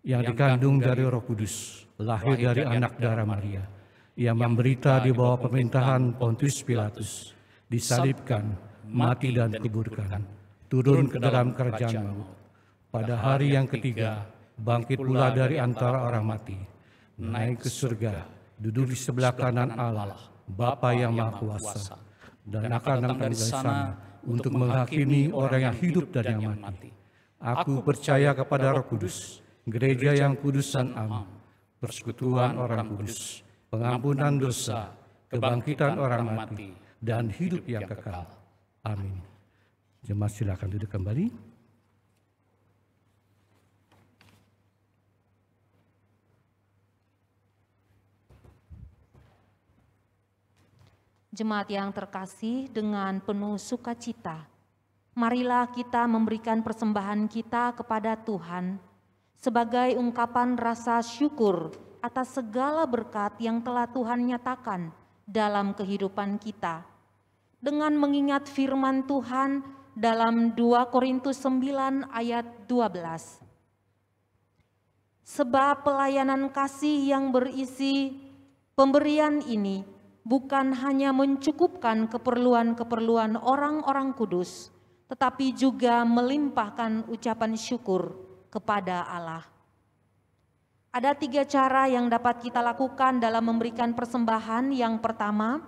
[SPEAKER 5] yang dikandung dari Roh Kudus, lahir dari anak darah Maria, yang menderita di bawah pemerintahan Pontius Pilatus, disalibkan, mati dan dikuburkan, turun ke dalam kerajaan maut. Pada hari yang ketiga, bangkit pula dari antara orang mati, naik ke surga, duduk di sebelah kanan Allah, Bapa yang Maha Kuasa, dan akan datang dari sana untuk menghakimi orang yang hidup dan yang mati. Aku percaya kepada Roh Kudus, gereja yang kudus dan am, persekutuan orang kudus, pengampunan dosa, kebangkitan orang mati, dan hidup yang kekal. Amin. Jemaat silakan duduk kembali.
[SPEAKER 4] Jemaat yang terkasih, dengan penuh sukacita, marilah kita memberikan persembahan kita kepada Tuhan sebagai ungkapan rasa syukur atas segala berkat yang telah Tuhan nyatakan dalam kehidupan kita. Dengan mengingat firman Tuhan dalam 2 Korintus 9 ayat 12. Sebab pelayanan kasih yang berisi pemberian ini bukan hanya mencukupkan keperluan-keperluan orang-orang kudus, tetapi juga melimpahkan ucapan syukur kepada Allah. Ada 3 cara yang dapat kita lakukan dalam memberikan persembahan. Yang pertama,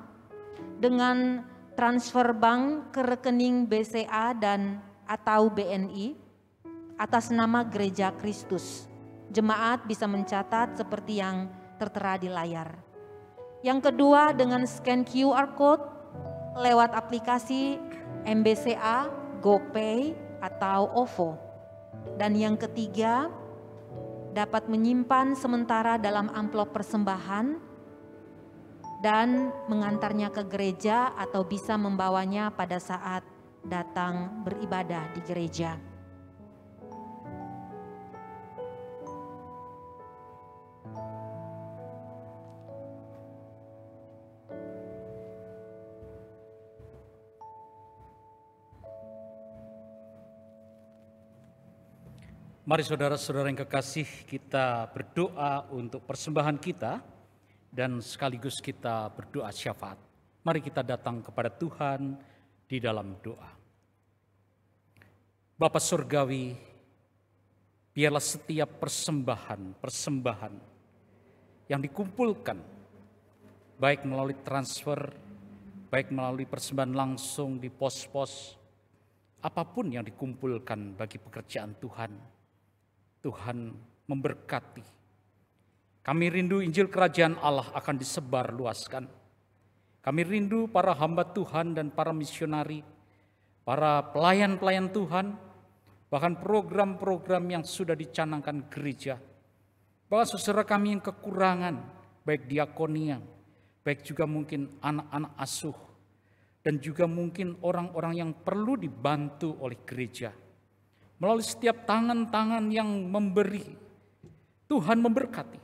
[SPEAKER 4] dengan transfer bank ke rekening BCA dan atau BNI atas nama Gereja Kristus. Jemaat bisa mencatat seperti yang tertera di layar. Yang kedua, dengan scan QR Code lewat aplikasi MBCA, GoPay, atau OVO. Dan yang ketiga, dapat menyimpan sementara dalam amplop persembahan dan mengantarnya ke gereja atau bisa membawanya pada saat datang beribadah di gereja.
[SPEAKER 2] Mari saudara-saudara yang kekasih, kita berdoa untuk persembahan kita dan sekaligus kita berdoa syafaat. Mari kita datang kepada Tuhan di dalam doa. Bapa Surgawi, biarlah setiap persembahan yang dikumpulkan, baik melalui transfer, baik melalui persembahan langsung di pos-pos, apapun yang dikumpulkan bagi pekerjaan Tuhan, Tuhan memberkati. Kami rindu Injil Kerajaan Allah akan disebar luaskan. Kami rindu para hamba Tuhan dan para misionari, para pelayan-pelayan Tuhan, bahkan program-program yang sudah dicanangkan gereja. Bahkan saudara kami yang kekurangan, baik diakonia, baik juga mungkin anak-anak asuh, dan juga mungkin orang-orang yang perlu dibantu oleh gereja. Melalui setiap tangan-tangan yang memberi, Tuhan memberkati,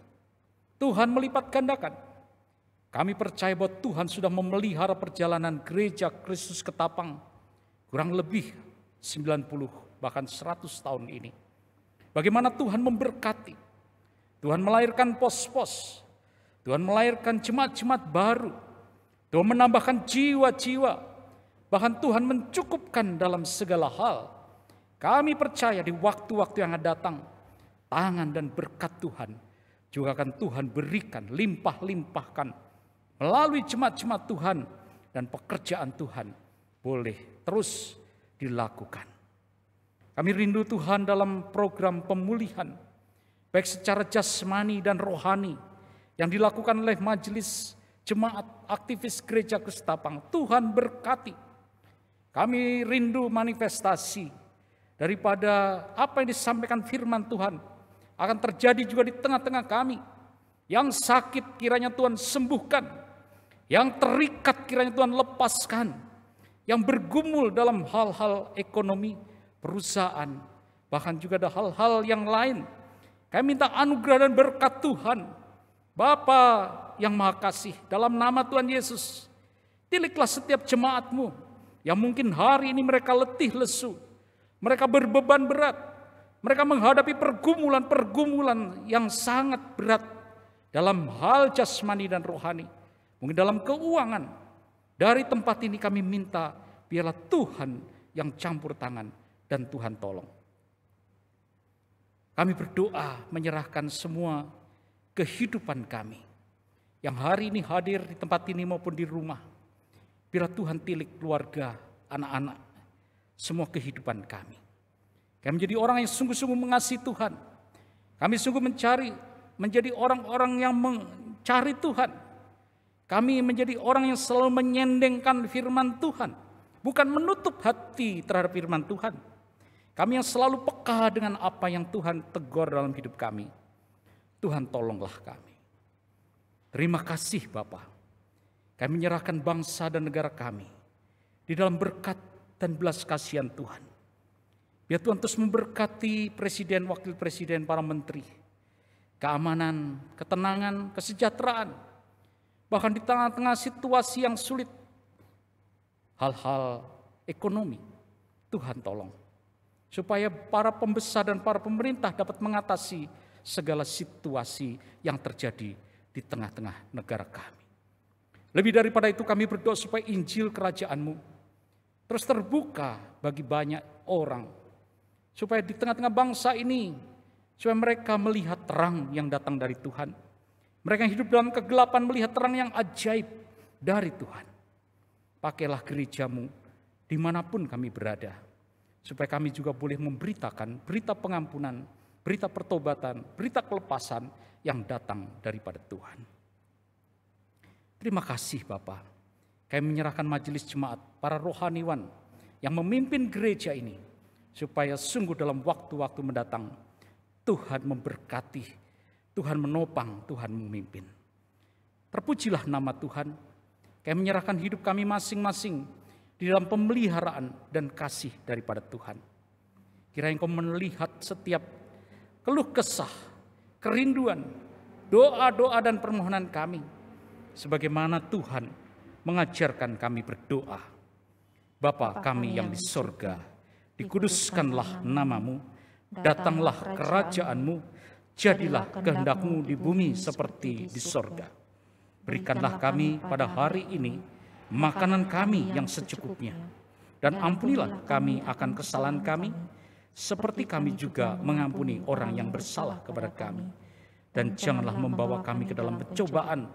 [SPEAKER 2] Tuhan melipat gandakan. Kami percaya bahwa Tuhan sudah memelihara perjalanan gereja Kristus Ketapang kurang lebih 90 bahkan 100 tahun ini. Bagaimana Tuhan memberkati, Tuhan melahirkan pos-pos, Tuhan melahirkan jemaat-jemaat baru, Tuhan menambahkan jiwa-jiwa, bahkan Tuhan mencukupkan dalam segala hal. Kami percaya di waktu-waktu yang akan datang, tangan dan berkat Tuhan juga akan Tuhan berikan, limpah-limpahkan melalui jemaat-jemaat Tuhan, dan pekerjaan Tuhan boleh terus dilakukan. Kami rindu Tuhan dalam program pemulihan, baik secara jasmani dan rohani, yang dilakukan oleh majelis jemaat aktivis gereja Kristus Ketapang. Tuhan berkati. Kami rindu manifestasi daripada apa yang disampaikan firman Tuhan akan terjadi juga di tengah-tengah kami. Yang sakit kiranya Tuhan sembuhkan, yang terikat kiranya Tuhan lepaskan, yang bergumul dalam hal-hal ekonomi, perusahaan, bahkan juga ada hal-hal yang lain. Kami minta anugerah dan berkat Tuhan. Bapa yang Maha Kasih, dalam nama Tuhan Yesus, tiliklah setiap jemaat-Mu yang mungkin hari ini mereka letih lesu, mereka berbeban berat, mereka menghadapi pergumulan-pergumulan yang sangat berat dalam hal jasmani dan rohani, mungkin dalam keuangan. Dari tempat ini kami minta biarlah Tuhan yang campur tangan dan Tuhan tolong. Kami berdoa menyerahkan semua kehidupan kami yang hari ini hadir di tempat ini maupun di rumah. Biarlah Tuhan tilik keluarga, anak-anak, semua kehidupan kami. Kami menjadi orang yang sungguh-sungguh mengasihi Tuhan. Kami sungguh menjadi orang-orang yang mencari Tuhan. Kami menjadi orang yang selalu menyendengkan firman Tuhan, bukan menutup hati terhadap firman Tuhan. Kami yang selalu peka dengan apa yang Tuhan tegur dalam hidup kami. Tuhan tolonglah kami. Terima kasih Bapa. Kami menyerahkan bangsa dan negara kami di dalam berkat dan belas kasihan Tuhan. Biar Tuhan terus memberkati presiden, wakil presiden, para menteri, keamanan, ketenangan, kesejahteraan, bahkan di tengah-tengah situasi yang sulit, hal-hal ekonomi, Tuhan tolong. Supaya para pembesar dan para pemerintah dapat mengatasi segala situasi yang terjadi di tengah-tengah negara kami. Lebih daripada itu kami berdoa supaya Injil Kerajaan-Mu terus terbuka bagi banyak orang. Supaya di tengah-tengah bangsa ini, supaya mereka melihat terang yang datang dari Tuhan. Mereka yang hidup dalam kegelapan melihat terang yang ajaib dari Tuhan. Pakailah gereja-Mu dimanapun kami berada. Supaya kami juga boleh memberitakan berita pengampunan, berita pertobatan, berita kelepasan yang datang daripada Tuhan. Terima kasih Bapa. Kami menyerahkan majelis jemaat, para rohaniwan yang memimpin gereja ini, supaya sungguh dalam waktu-waktu mendatang Tuhan memberkati, Tuhan menopang, Tuhan memimpin. Terpujilah nama Tuhan. Kami menyerahkan hidup kami masing-masing di dalam pemeliharaan dan kasih daripada Tuhan. Kiranya Engkau melihat setiap keluh kesah, kerinduan, doa-doa dan permohonan kami, sebagaimana Tuhan mengajarkan kami berdoa. Bapa kami yang di sorga, dikuduskanlah nama-Mu, datanglah kerajaan-Mu, jadilah kehendak-Mu di bumi seperti di sorga. Berikanlah kami pada hari ini makanan kami yang secukupnya, dan ampunilah kami akan kesalahan kami, seperti kami juga mengampuni orang yang bersalah kepada kami. Dan janganlah membawa kami ke dalam pencobaan,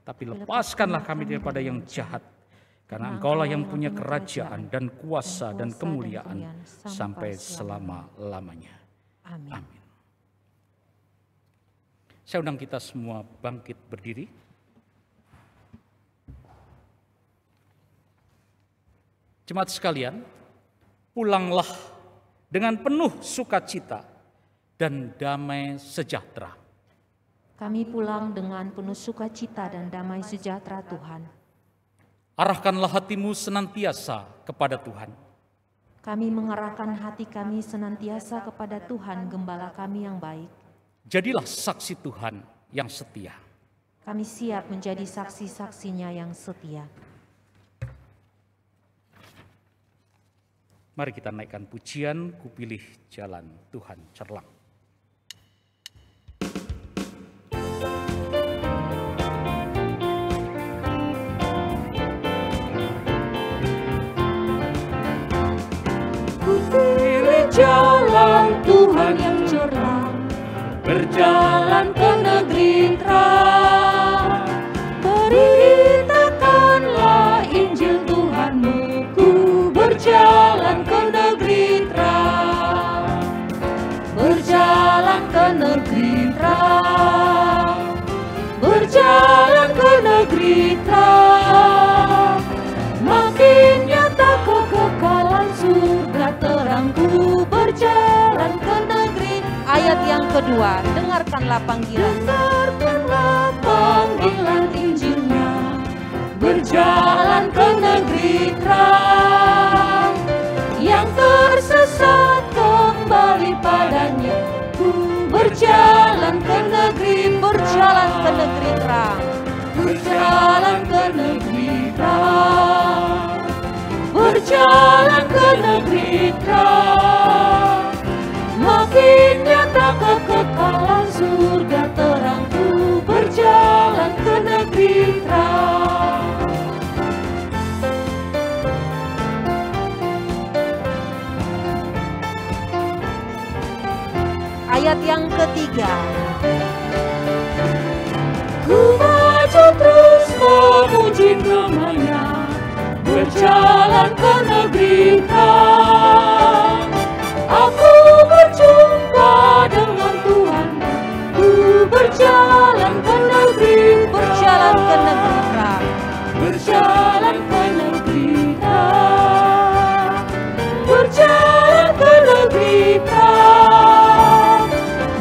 [SPEAKER 2] tapi lepaskanlah kami daripada yang jahat. Karena Engkaulah yang punya kerajaan dan kuasa dan kemuliaan sampai selama-lamanya. Amin. Saya undang kita semua bangkit berdiri. Jemaat sekalian, pulanglah dengan penuh sukacita dan damai sejahtera.
[SPEAKER 4] Kami pulang dengan penuh sukacita dan damai sejahtera Tuhan.
[SPEAKER 2] Arahkanlah hatimu senantiasa kepada Tuhan.
[SPEAKER 4] Kami mengarahkan hati kami senantiasa kepada Tuhan, Gembala kami yang baik.
[SPEAKER 2] Jadilah saksi Tuhan yang setia.
[SPEAKER 4] Kami siap menjadi saksi-saksinya yang setia.
[SPEAKER 2] Mari kita naikkan pujian, Kupilih Jalan Tuhan Cerlang.
[SPEAKER 3] Kupilih jalan Tuhan yang cerlang, berjalan ke negeri terang. Beritakanlah Injil Tuhanmu, ku berjalan ke negeri terang. Berjalan ke negeri terang, berjalan ke negeri terang. Makin nyata kekekalan surga terangku, berjalan ke negeri.
[SPEAKER 4] Ayat yang kedua, dengarkanlah panggilan.
[SPEAKER 3] Dengarkanlah panggilan Injilnya, berjalan ke negeri terang. Yang tersesat kembali padanya, ku berjalan ke negeri,
[SPEAKER 4] Berjalan ke negeri terang.
[SPEAKER 3] berjalan ke negeri terang, berjalan ke negeri terang. Makin nyata kekekalan surga terangku, berjalan ke negeri terang.
[SPEAKER 4] Ayat yang ketiga,
[SPEAKER 3] Ku maju terus memuji namanya, berjalan ke negeri terang. Aku berjumpa dengan Tuhan, ku berjalan ke negeri
[SPEAKER 4] berjalan ke negeri terang.
[SPEAKER 3] berjalan ke negeri terang, berjalan ke negeri terang.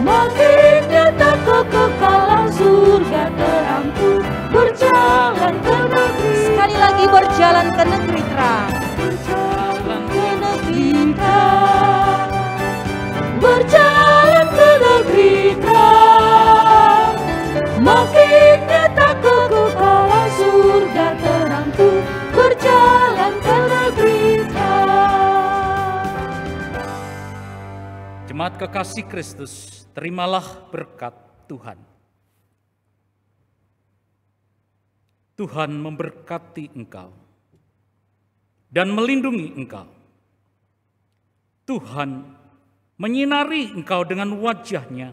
[SPEAKER 3] Makin nyata kekekalan surga terangku, berjalan ke negeri.
[SPEAKER 4] Sekali lagi berjalan ke negeri terang.
[SPEAKER 3] Berjalan ke negeri terang, berjalan ke negeri terang. Makin nyata kekekalan surga terangku, berjalan ke negeri terang.
[SPEAKER 2] Jemaat kekasih Kristus, terimalah berkat Tuhan. Tuhan memberkati engkau dan melindungi engkau. Tuhan menyinari engkau dengan wajah-Nya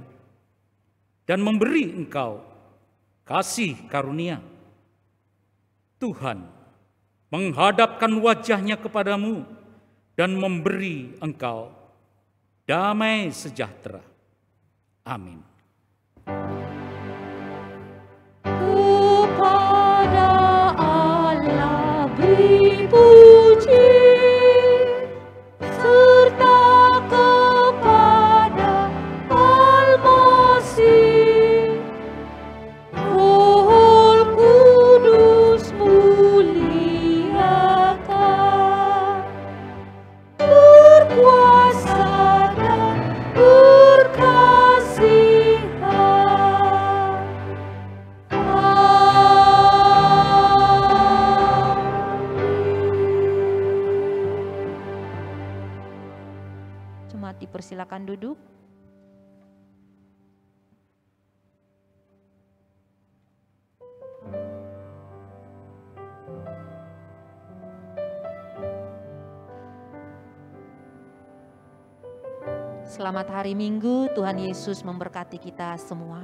[SPEAKER 2] dan memberi engkau kasih karunia. Tuhan menghadapkan wajah-Nya kepadamu dan memberi engkau damai sejahtera. Amin.
[SPEAKER 3] Kepada Allah beri puji, serta kepada Al-Masih. Roh Kudus muliakan, berkuasa dan berkasihan.
[SPEAKER 4] Jemaat dipersilakan duduk. Selamat hari Minggu, Tuhan Yesus memberkati kita semua.